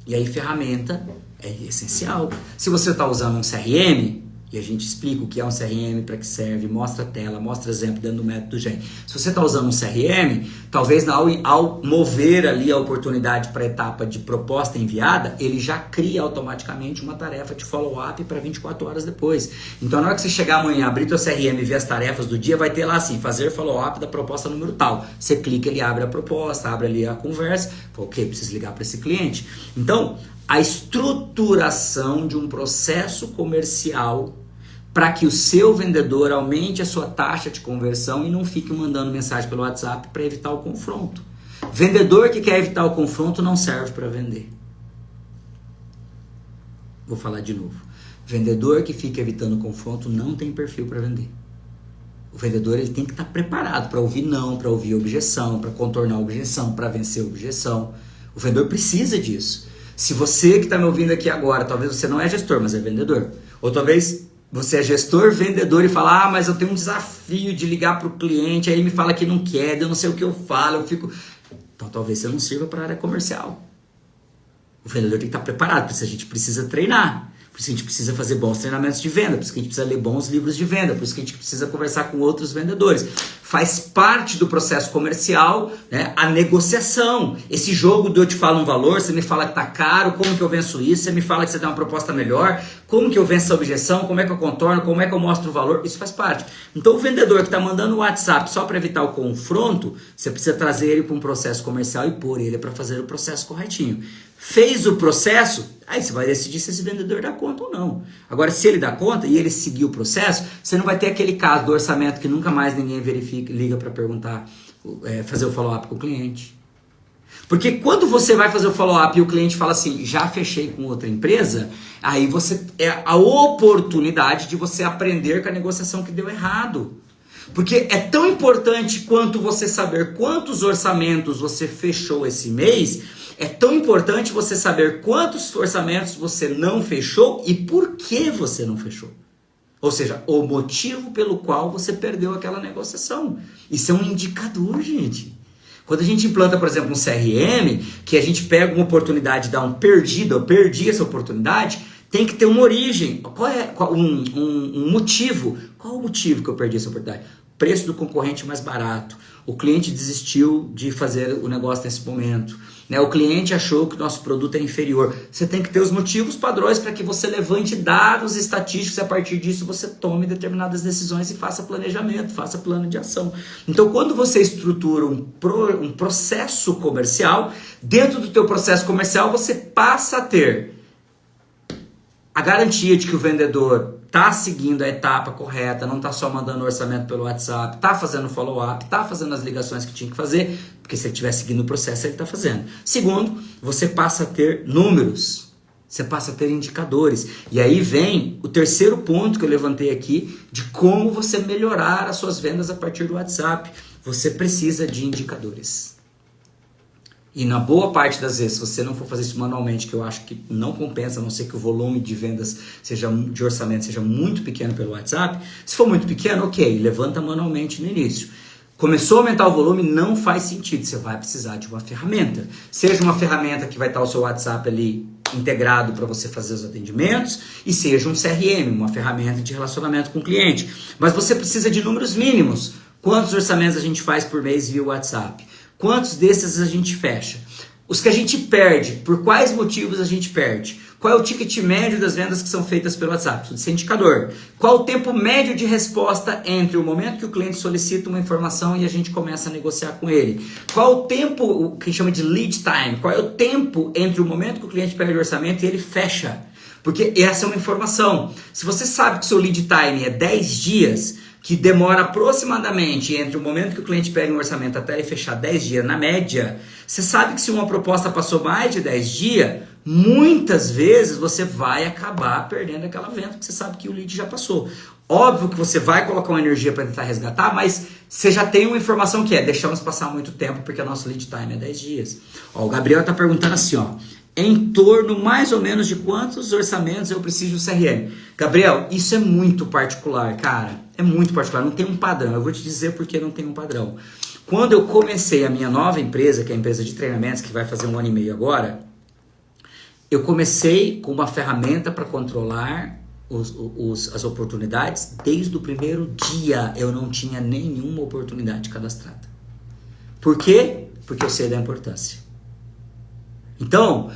E aí ferramenta é essencial. Se você está usando um CRM, e a gente explica o que é um CRM, para que serve, mostra a tela, mostra exemplo dentro do método GEM. Se você está usando um CRM, talvez ao mover ali a oportunidade para a etapa de proposta enviada, ele já cria automaticamente uma tarefa de follow-up para 24 horas depois. Então na hora que você chegar amanhã, abrir teu CRM e ver as tarefas do dia, vai ter lá assim, fazer follow-up da proposta número tal. Você clica, ele abre a proposta, abre ali a conversa, fala, ok, preciso ligar para esse cliente. Então, a estruturação de um processo comercial para que o seu vendedor aumente a sua taxa de conversão e não fique mandando mensagem pelo WhatsApp para evitar o confronto. Vendedor que quer evitar o confronto não serve para vender. Vou falar de novo. Vendedor que fica evitando o confronto não tem perfil para vender. O vendedor ele tem que estar preparado para ouvir não, para ouvir objeção, para contornar a objeção, para vencer a objeção. O vendedor precisa disso. Se você que está me ouvindo aqui agora, talvez você não é gestor, mas é vendedor. Ou talvez você é gestor, vendedor e fala, mas eu tenho um desafio de ligar para o cliente, aí ele me fala que não quer, eu não sei o que eu falo, eu fico... Então talvez você não sirva para a área comercial. O vendedor tem que estar preparado, porque a gente precisa treinar. Por isso que a gente precisa fazer bons treinamentos de venda, por isso que a gente precisa ler bons livros de venda, por isso que a gente precisa conversar com outros vendedores. Faz parte do processo comercial, né, a negociação. Esse jogo do eu te falo um valor, você me fala que tá caro, como que eu venço isso? Você me fala que você tem uma proposta melhor, como que eu venço essa objeção, como é que eu contorno, como é que eu mostro o valor? Isso faz parte. Então o vendedor que está mandando o WhatsApp só para evitar o confronto, você precisa trazer ele para um processo comercial e pôr ele para fazer o processo corretinho. Fez o processo, aí você vai decidir se esse vendedor dá conta ou não. Agora, se ele dá conta e ele seguir o processo, você não vai ter aquele caso do orçamento que nunca mais ninguém verifica, liga para perguntar, fazer o follow-up com o cliente. Porque quando você vai fazer o follow-up e o cliente fala assim, já fechei com outra empresa, aí você é a oportunidade de você aprender com a negociação que deu errado. Porque é tão importante quanto você saber quantos orçamentos você fechou esse mês, é tão importante você saber quantos orçamentos você não fechou e por que você não fechou. Ou seja, o motivo pelo qual você perdeu aquela negociação. Isso é um indicador, gente. Quando a gente implanta, por exemplo, um CRM, que a gente pega uma oportunidade e dá um perdido, eu perdi essa oportunidade, tem que ter uma origem. Um motivo. Qual o motivo que eu perdi essa oportunidade? Preço do concorrente mais barato. O cliente desistiu de fazer o negócio nesse momento. O cliente achou que o nosso produto é inferior. Você tem que ter os motivos padrões para que você levante dados estatísticos e a partir disso você tome determinadas decisões e faça planejamento, faça plano de ação. Então, quando você estrutura um processo comercial, dentro do teu processo comercial você passa a ter a garantia de que o vendedor está seguindo a etapa correta, não está só mandando orçamento pelo WhatsApp, está fazendo follow-up, está fazendo as ligações que tinha que fazer, porque se ele estiver seguindo o processo, ele está fazendo. Segundo, você passa a ter números, você passa a ter indicadores. E aí vem o terceiro ponto que eu levantei aqui, de como você melhorar as suas vendas a partir do WhatsApp. Você precisa de indicadores. E na boa parte das vezes, se você não for fazer isso manualmente, que eu acho que não compensa, a não ser que o volume de vendas de orçamento seja muito pequeno pelo WhatsApp, se for muito pequeno, ok, levanta manualmente no início. Começou a aumentar o volume, não faz sentido, você vai precisar de uma ferramenta. Seja uma ferramenta que vai estar o seu WhatsApp ali integrado para você fazer os atendimentos, e seja um CRM, uma ferramenta de relacionamento com o cliente. Mas você precisa de números mínimos. Quantos orçamentos a gente faz por mês via WhatsApp? Quantos desses a gente fecha? Os que a gente perde, por quais motivos a gente perde? Qual é o ticket médio das vendas que são feitas pelo WhatsApp? Tudo isso é indicador. Qual o tempo médio de resposta entre o momento que o cliente solicita uma informação e a gente começa a negociar com ele? Qual o tempo, o que chama de lead time? Qual é o tempo entre o momento que o cliente pede o orçamento e ele fecha? Porque essa é uma informação. Se você sabe que o seu lead time é 10 dias, que demora aproximadamente entre o momento que o cliente pega um orçamento até ele fechar 10 dias na média, você sabe que se uma proposta passou mais de 10 dias, muitas vezes você vai acabar perdendo aquela venda, porque você sabe que o lead já passou. Óbvio que você vai colocar uma energia para tentar resgatar, mas você já tem uma informação que deixamos passar muito tempo, porque o nosso lead time é 10 dias. O Gabriel está perguntando assim, em torno mais ou menos de quantos orçamentos eu preciso do CRM? Gabriel, isso é muito particular, cara. É muito particular, não tem um padrão. Eu vou te dizer por que não tem um padrão. Quando eu comecei a minha nova empresa, que é a empresa de treinamentos, que vai fazer 1 ano e meio agora, eu comecei com uma ferramenta para controlar as oportunidades. Desde o primeiro dia eu não tinha nenhuma oportunidade cadastrada. Por quê? Porque eu sei da importância. Então,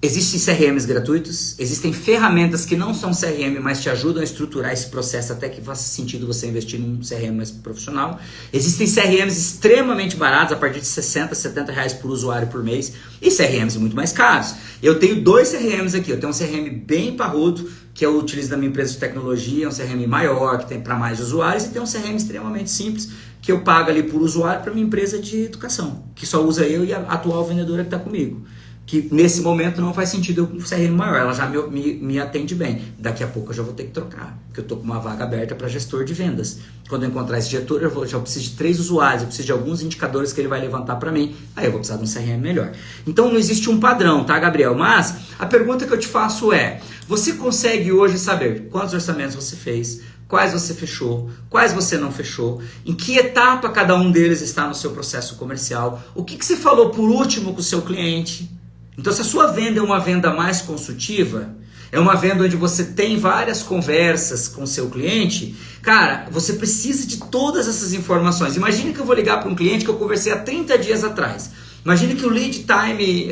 existem CRMs gratuitos, existem ferramentas que não são CRM, mas te ajudam a estruturar esse processo até que faça sentido você investir num CRM mais profissional. Existem CRMs extremamente baratos, a partir de 60, 70 reais por usuário por mês, e CRMs muito mais caros. Eu tenho 2 CRMs aqui, eu tenho um CRM bem parrudo, que eu utilizo na minha empresa de tecnologia, um CRM maior, que tem para mais usuários, e tem um CRM extremamente simples, que eu pago ali por usuário para minha empresa de educação, que só usa eu e a atual vendedora que está comigo. Que nesse momento não faz sentido eu com um CRM maior, ela já me atende bem. Daqui a pouco eu já vou ter que trocar, porque eu estou com uma vaga aberta para gestor de vendas. Quando eu encontrar esse gestor, eu preciso de 3 usuários, eu preciso de alguns indicadores que ele vai levantar para mim, aí eu vou precisar de um CRM melhor. Então não existe um padrão, tá, Gabriel? Mas a pergunta que eu te faço é, você consegue hoje saber quantos orçamentos você fez, quais você fechou, quais você não fechou, em que etapa cada um deles está no seu processo comercial, o que você falou por último com o seu cliente? Então, se a sua venda é uma venda mais consultiva, é uma venda onde você tem várias conversas com o seu cliente, cara, você precisa de todas essas informações. Imagine que eu vou ligar para um cliente que eu conversei há 30 dias atrás. Imagine que o lead time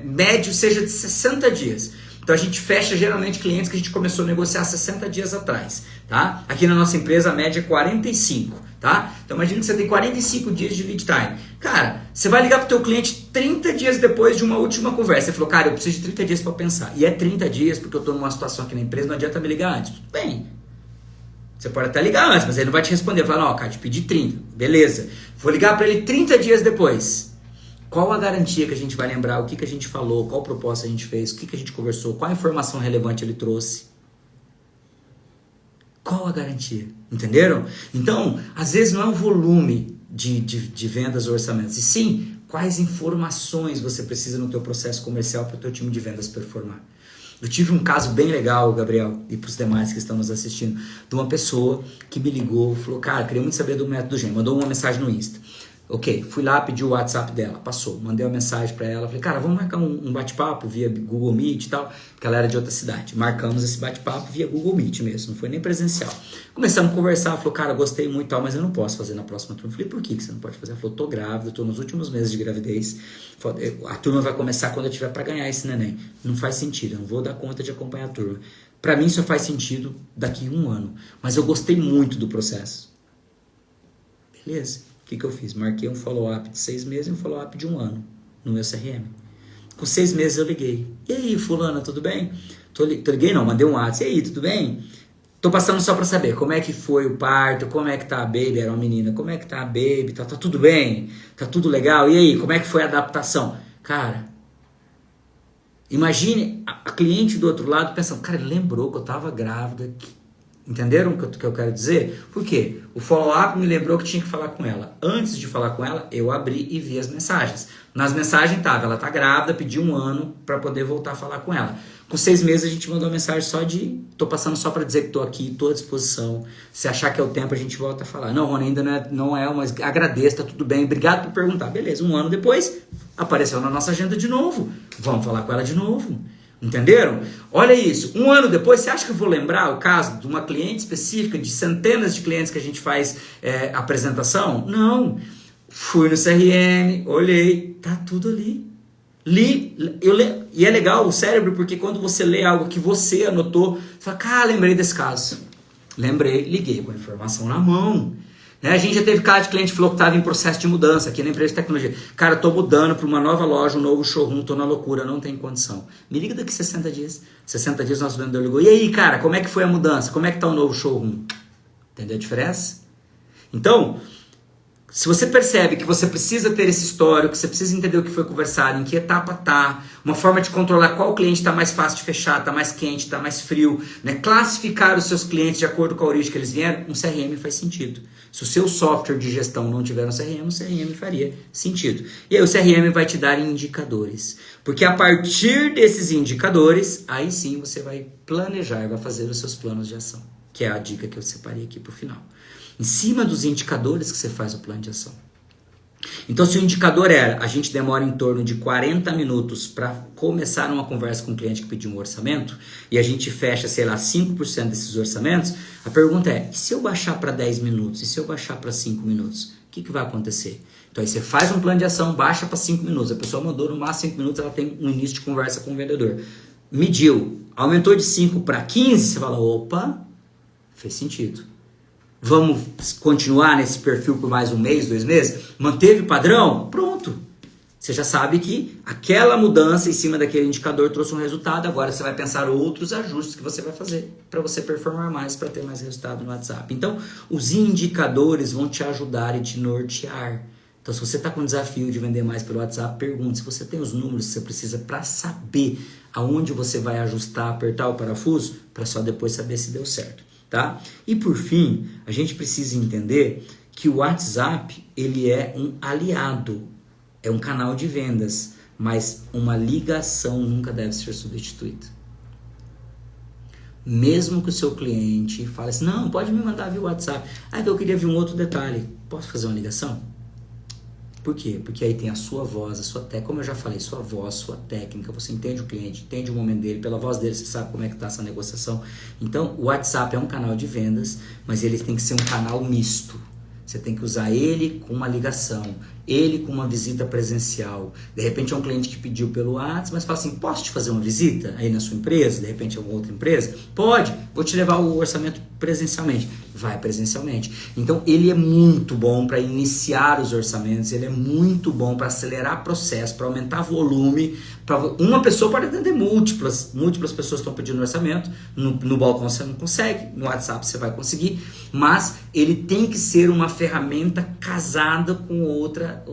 médio seja de 60 dias. Então a gente fecha geralmente clientes que a gente começou a negociar 60 dias atrás, tá? Aqui na nossa empresa a média é 45, tá? Então imagina que você tem 45 dias de lead time. Cara, você vai ligar pro teu cliente 30 dias depois de uma última conversa. Você falou, cara, eu preciso de 30 dias para pensar. E é 30 dias porque eu tô numa situação aqui na empresa, não adianta me ligar antes. Tudo bem. Você pode até ligar antes, mas ele não vai te responder. Fala, não, cara, te pedi 30. Beleza. Vou ligar para ele 30 dias depois. Qual a garantia que a gente vai lembrar? O que a gente falou? Qual proposta a gente fez? O que a gente conversou? Qual a informação relevante ele trouxe? Qual a garantia? Entenderam? Então, às vezes não é o volume de vendas ou orçamentos, e sim quais informações você precisa no teu processo comercial para o teu time de vendas performar. Eu tive um caso bem legal, Gabriel, e para os demais que estão nos assistindo, de uma pessoa que me ligou, falou, cara, queria muito saber do método GEM, mandou uma mensagem no Insta. Ok, fui lá, pedi o WhatsApp dela, passou, mandei uma mensagem pra ela, falei, cara, vamos marcar um bate-papo via Google Meet e tal, porque ela era de outra cidade. Marcamos esse bate-papo via Google Meet mesmo, não foi nem presencial. Começamos a conversar, falou, cara, gostei muito e tal, mas eu não posso fazer na próxima turma. Falei, por que você não pode fazer? Ela falou, tô grávida, tô nos últimos meses de gravidez, a turma vai começar quando eu tiver pra ganhar esse neném. Não faz sentido, eu não vou dar conta de acompanhar a turma. Pra mim só faz sentido daqui a 1 ano, mas eu gostei muito do processo. Beleza. O que eu fiz? Marquei um follow-up de 6 meses e um follow-up de 1 ano no meu CRM. Com 6 meses eu liguei. E aí, fulana, tudo bem? Liguei não, mandei um WhatsApp. E aí, tudo bem? Tô passando só pra saber como é que foi o parto, como é que tá a baby, era uma menina, como é que tá a baby, tá tudo bem? Tá tudo legal? E aí, como é que foi a adaptação? Cara, imagine a cliente do outro lado pensando, cara, ele lembrou que eu tava grávida. Entenderam o que eu quero dizer? Por quê? O follow-up me lembrou que tinha que falar com ela. Antes de falar com ela, eu abri e vi as mensagens. Nas mensagens tava, ela tá grávida, pedi 1 ano para poder voltar a falar com ela. Com 6 meses a gente mandou uma mensagem só de, tô passando só para dizer que tô aqui, tô à disposição. Se achar que é o tempo, a gente volta a falar. Não, Rony, ainda não é, mas agradeço, tá tudo bem, obrigado por perguntar. Beleza, 1 ano depois, apareceu na nossa agenda de novo. Vamos falar com ela de novo. Entenderam? Olha isso, 1 ano depois, você acha que eu vou lembrar o caso de uma cliente específica, de centenas de clientes que a gente faz apresentação? Não. Fui no CRM, olhei, tá tudo ali. E é legal o cérebro, porque quando você lê algo que você anotou, você fala, cara, lembrei desse caso. Lembrei, liguei com a informação na mão. A gente já teve caso de cliente que falou que estava em processo de mudança aqui na empresa de tecnologia. Cara, estou mudando para uma nova loja, um novo showroom, estou na loucura, não tem condição. Me liga daqui 60 dias. 60 dias nosso vendedor ligou. E aí, cara, como é que foi a mudança? Como é que está o novo showroom? Entendeu a diferença? Então, se você percebe que você precisa ter esse histórico, que você precisa entender o que foi conversado, em que etapa está, uma forma de controlar qual cliente está mais fácil de fechar, está mais quente, está mais frio, né? Classificar os seus clientes de acordo com a origem que eles vieram, um CRM faz sentido. Se o seu software de gestão não tiver um CRM faria sentido. E aí o CRM vai te dar indicadores. Porque a partir desses indicadores, aí sim você vai planejar, vai fazer os seus planos de ação. Que é a dica que eu separei aqui para o final. Em cima dos indicadores que você faz o plano de ação. Então, se o indicador era, a gente demora em torno de 40 minutos para começar uma conversa com um cliente que pediu um orçamento, e a gente fecha, sei lá, 5% desses orçamentos, a pergunta é, e se eu baixar para 10 minutos? E se eu baixar para 5 minutos? O que vai acontecer? Então, aí você faz um plano de ação, baixa para 5 minutos. A pessoa mandou no máximo 5 minutos, ela tem um início de conversa com o vendedor. Mediu, aumentou de 5 para 15, você fala, opa, fez sentido. Vamos continuar nesse perfil por mais 1 mês, 2 meses? Manteve o padrão? Pronto. Você já sabe que aquela mudança em cima daquele indicador trouxe um resultado. Agora você vai pensar outros ajustes que você vai fazer para você performar mais, para ter mais resultado no WhatsApp. Então, os indicadores vão te ajudar e te nortear. Então, se você está com o desafio de vender mais pelo WhatsApp, pergunte se você tem os números que você precisa para saber aonde você vai ajustar, apertar o parafuso, para só depois saber se deu certo. Tá? E por fim, a gente precisa entender que o WhatsApp ele é um aliado, é um canal de vendas, mas uma ligação nunca deve ser substituída. Mesmo que o seu cliente fale assim, não, pode me mandar via WhatsApp. Ah, eu queria ver um outro detalhe. Posso fazer uma ligação? Por quê? Porque aí tem a sua voz, a sua técnica, como eu já falei, sua voz, sua técnica, você entende o cliente, entende o momento dele, pela voz dele você sabe como é que está essa negociação. Então, o WhatsApp é um canal de vendas, mas ele tem que ser um canal misto. Você tem que usar ele com uma ligação, ele com uma visita presencial. De repente é um cliente que pediu pelo WhatsApp, mas fala assim, posso te fazer uma visita aí na sua empresa? De repente é alguma outra empresa? Pode, vou te levar o orçamento presencialmente. Vai presencialmente. Então ele é muito bom para iniciar os orçamentos, ele é muito bom para acelerar processo, para aumentar volume. Uma pessoa pode atender múltiplas pessoas estão pedindo orçamento, no balcão você não consegue, no WhatsApp você vai conseguir, mas ele tem que ser uma ferramenta casada com outra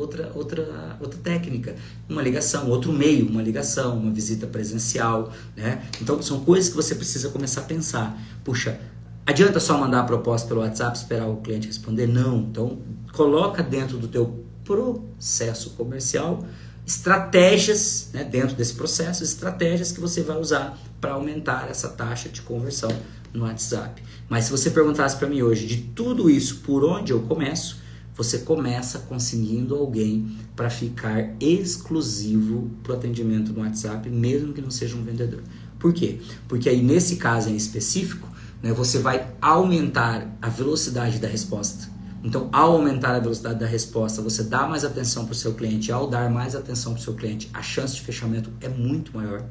técnica, uma ligação, outro meio, uma ligação, uma visita presencial, né? Então são coisas que você precisa começar a pensar. Puxa, adianta só mandar a proposta pelo WhatsApp e esperar o cliente responder? Não. Então coloca dentro do teu processo comercial estratégias, né, dentro desse processo, estratégias que você vai usar para aumentar essa taxa de conversão no WhatsApp. Mas se você perguntasse para mim hoje, de tudo isso, por onde eu começo? Você começa conseguindo alguém para ficar exclusivo para o atendimento no WhatsApp, mesmo que não seja um vendedor. Por quê? Porque aí nesse caso em específico, né, você vai aumentar a velocidade da resposta. Então, ao aumentar a velocidade da resposta, você dá mais atenção para o seu cliente. Ao dar mais atenção para o seu cliente, a chance de fechamento é muito maior.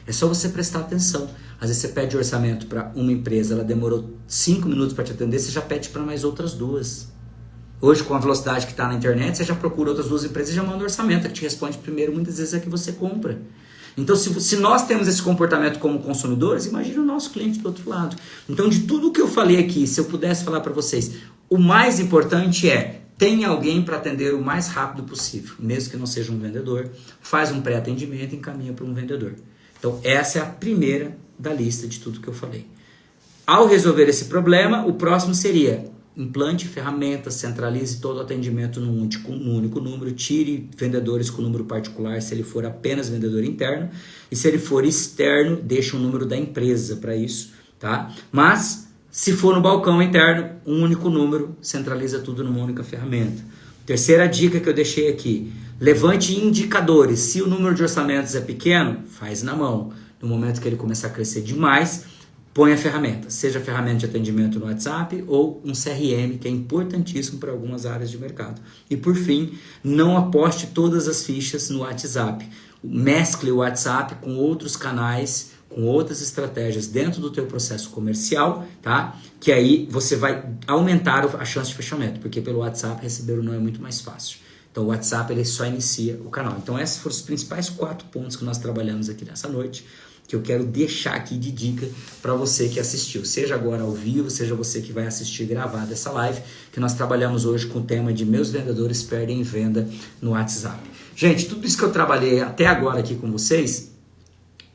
É só você prestar atenção. Às vezes você pede orçamento para uma empresa, ela demorou 5 minutos para te atender, você já pede para mais outras 2. Hoje, com a velocidade que está na internet, você já procura outras 2 empresas e já manda orçamento. A que te responde primeiro, muitas vezes é que você compra. Então, se nós temos esse comportamento como consumidores, imagine o nosso cliente do outro lado. Então, de tudo que eu falei aqui, se eu pudesse falar para vocês, o mais importante é, tenha alguém para atender o mais rápido possível, mesmo que não seja um vendedor, faz um pré-atendimento e encaminha para um vendedor. Então, essa é a primeira da lista de tudo que eu falei. Ao resolver esse problema, o próximo seria implante ferramentas, centralize todo o atendimento num único número, tire vendedores com número particular se ele for apenas vendedor interno, e se ele for externo, deixe o número da empresa para isso, tá? Mas, se for no balcão interno, um único número, centraliza tudo numa única ferramenta. Terceira dica que eu deixei aqui, levante indicadores. Se o número de orçamentos é pequeno, faz na mão. No momento que ele começar a crescer demais, põe a ferramenta, seja a ferramenta de atendimento no WhatsApp ou um CRM, que é importantíssimo para algumas áreas de mercado. E por fim, não aposte todas as fichas no WhatsApp. Mescle o WhatsApp com outros canais, com outras estratégias dentro do teu processo comercial, tá? Que aí você vai aumentar a chance de fechamento, porque pelo WhatsApp receber o não é muito mais fácil. Então o WhatsApp ele só inicia o canal. Então esses foram os principais 4 pontos que nós trabalhamos aqui nessa noite, que eu quero deixar aqui de dica para você que assistiu, seja agora ao vivo, seja você que vai assistir gravado essa live, que nós trabalhamos hoje com o tema de meus vendedores perdem venda no WhatsApp. Gente, tudo isso que eu trabalhei até agora aqui com vocês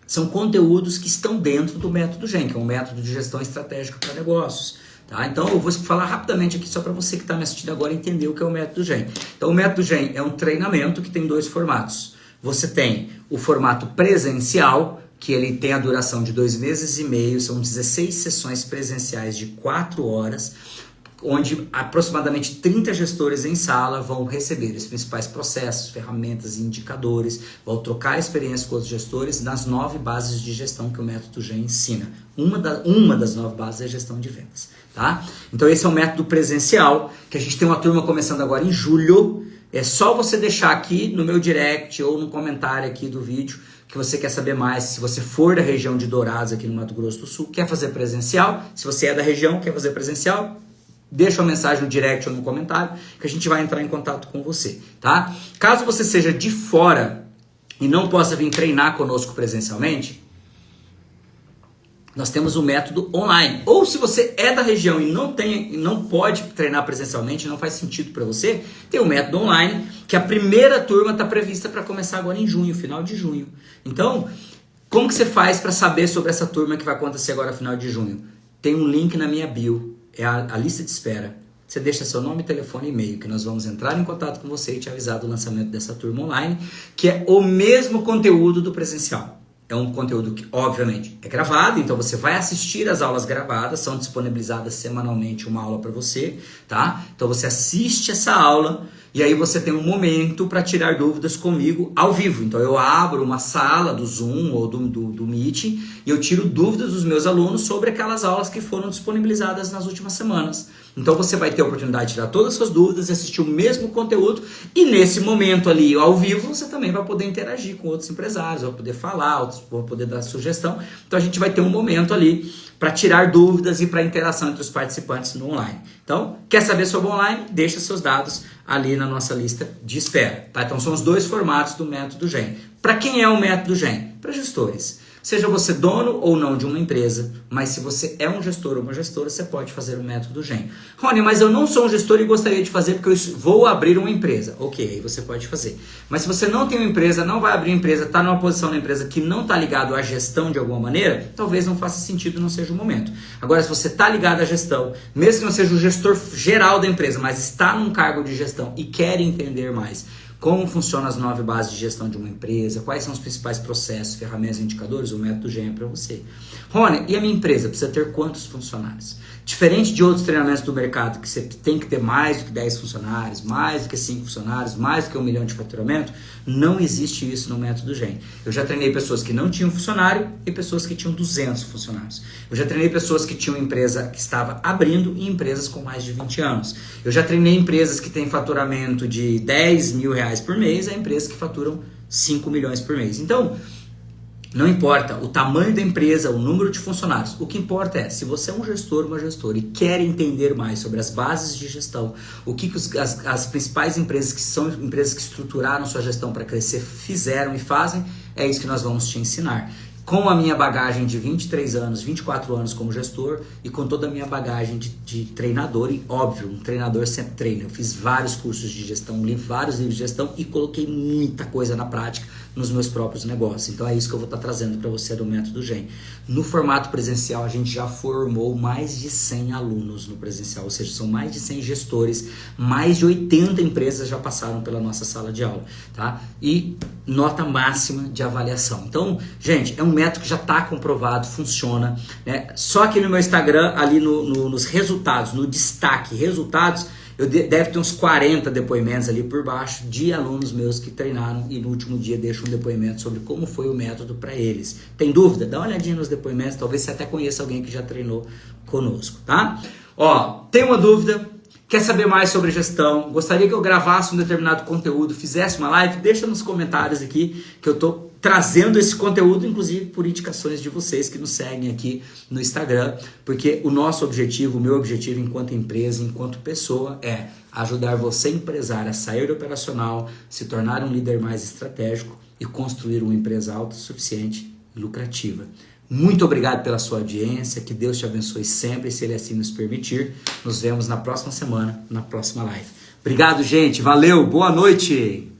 são conteúdos que estão dentro do método GEM, que é um método de gestão estratégica para negócios. Tá? Então eu vou falar rapidamente aqui só para você que está me assistindo agora entender o que é o método GEM. Então o método GEM é um treinamento que tem 2 formatos. Você tem o formato presencial, que ele tem a duração de 2 meses e meio, são 16 sessões presenciais de 4 horas, onde aproximadamente 30 gestores em sala vão receber os principais processos, ferramentas e indicadores, vão trocar experiência com os gestores nas 9 bases de gestão que o método GEM ensina. Uma das 9 bases é a gestão de vendas. Tá? Então esse é o método presencial, que a gente tem uma turma começando agora em julho. É só você deixar aqui no meu direct ou no comentário aqui do vídeo que você quer saber mais. Se você for da região de Dourados aqui no Mato Grosso do Sul, quer fazer presencial, se você é da região, quer fazer presencial, deixa uma mensagem no direct ou no comentário que a gente vai entrar em contato com você, tá? Caso você seja de fora e não possa vir treinar conosco presencialmente, nós temos o método online. Ou se você é da região e não pode treinar presencialmente, não faz sentido para você, tem o método online, que a primeira turma está prevista para começar agora em junho, final de junho. Então, como que você faz para saber sobre essa turma que vai acontecer agora final de junho? Tem um link na minha bio, é a lista de espera. Você deixa seu nome, telefone e e-mail, que nós vamos entrar em contato com você e te avisar do lançamento dessa turma online, que é o mesmo conteúdo do presencial. É um conteúdo que, obviamente, é gravado, então você vai assistir as aulas gravadas, são disponibilizadas semanalmente uma aula para você, tá? Então você assiste essa aula E aí você tem um momento para tirar dúvidas comigo ao vivo. Então eu abro uma sala do Zoom ou do Meeting e eu tiro dúvidas dos meus alunos sobre aquelas aulas que foram disponibilizadas nas últimas semanas. Então você vai ter a oportunidade de tirar todas as suas dúvidas, assistir o mesmo conteúdo e nesse momento ali ao vivo você também vai poder interagir com outros empresários, vai poder falar, outros vão poder dar sugestão. Então a gente vai ter um momento ali para tirar dúvidas e para interação entre os participantes no online. Então, quer saber sobre o online? Deixa seus dados ali na nossa lista de espera. Tá? Então são os dois formatos do Método GEM. Para quem é o Método GEM? Para gestores. Seja você dono ou não de uma empresa, mas se você é um gestor ou uma gestora, você pode fazer o Método GEM. Rony, mas eu não sou um gestor e gostaria de fazer porque eu vou abrir uma empresa. Ok, aí você pode fazer. Mas se você não tem uma empresa, não vai abrir uma empresa, está numa posição na empresa que não está ligado à gestão de alguma maneira, talvez não faça sentido, não seja o momento. Agora, se você está ligado à gestão, mesmo que não seja o gestor geral da empresa, mas está num cargo de gestão e quer entender mais como funcionam as 9 bases de gestão de uma empresa, quais são os principais processos, ferramentas e indicadores, o Método GEM é para você. Rony, e a minha empresa precisa ter quantos funcionários? Diferente de outros treinamentos do mercado, que você tem que ter mais do que 10 funcionários, mais do que 5 funcionários, mais do que 1 milhão de faturamento, não existe isso no Método GEM. Eu já treinei pessoas que não tinham funcionário e pessoas que tinham 200 funcionários. Eu já treinei pessoas que tinham empresa que estava abrindo e empresas com mais de 20 anos. Eu já treinei empresas que têm faturamento de 10 mil reais por mês a empresas que faturam 5 milhões por mês. Então, não importa o tamanho da empresa, o número de funcionários. O que importa é, se você é um gestor, uma gestora e quer entender mais sobre as bases de gestão, o que as principais empresas que são empresas que estruturaram sua gestão para crescer fizeram e fazem, é isso que nós vamos te ensinar. Com a minha bagagem de 23 anos, 24 anos como gestor e com toda a minha bagagem de treinador, e óbvio, um treinador sempre treina. Eu fiz vários cursos de gestão, li vários livros de gestão e coloquei muita coisa na prática nos meus próprios negócios. Então é isso que eu vou estar trazendo para você do Método GEM. No formato presencial, a gente já formou mais de 100 alunos no presencial, ou seja, são mais de 100 gestores, mais de 80 empresas já passaram pela nossa sala de aula, tá? E nota máxima de avaliação. Então, gente, é um método que já está comprovado, funciona, né? Só que no meu Instagram, ali nos resultados, no destaque resultados, eu deve ter uns 40 depoimentos ali por baixo de alunos meus que treinaram e no último dia deixam um depoimento sobre como foi o método para eles. Tem dúvida? Dá uma olhadinha nos depoimentos, talvez você até conheça alguém que já treinou conosco, tá? Ó, tem uma dúvida? Quer saber mais sobre gestão? Gostaria que eu gravasse um determinado conteúdo, fizesse uma live? Deixa nos comentários aqui que eu tô trazendo esse conteúdo, inclusive por indicações de vocês que nos seguem aqui no Instagram, porque o nosso objetivo, o meu objetivo enquanto empresa, enquanto pessoa, é ajudar você, empresário, a sair do operacional, se tornar um líder mais estratégico e construir uma empresa autossuficiente e lucrativa. Muito obrigado pela sua audiência, que Deus te abençoe sempre, se Ele assim nos permitir. Nos vemos na próxima semana, na próxima live. Obrigado, gente. Valeu, boa noite!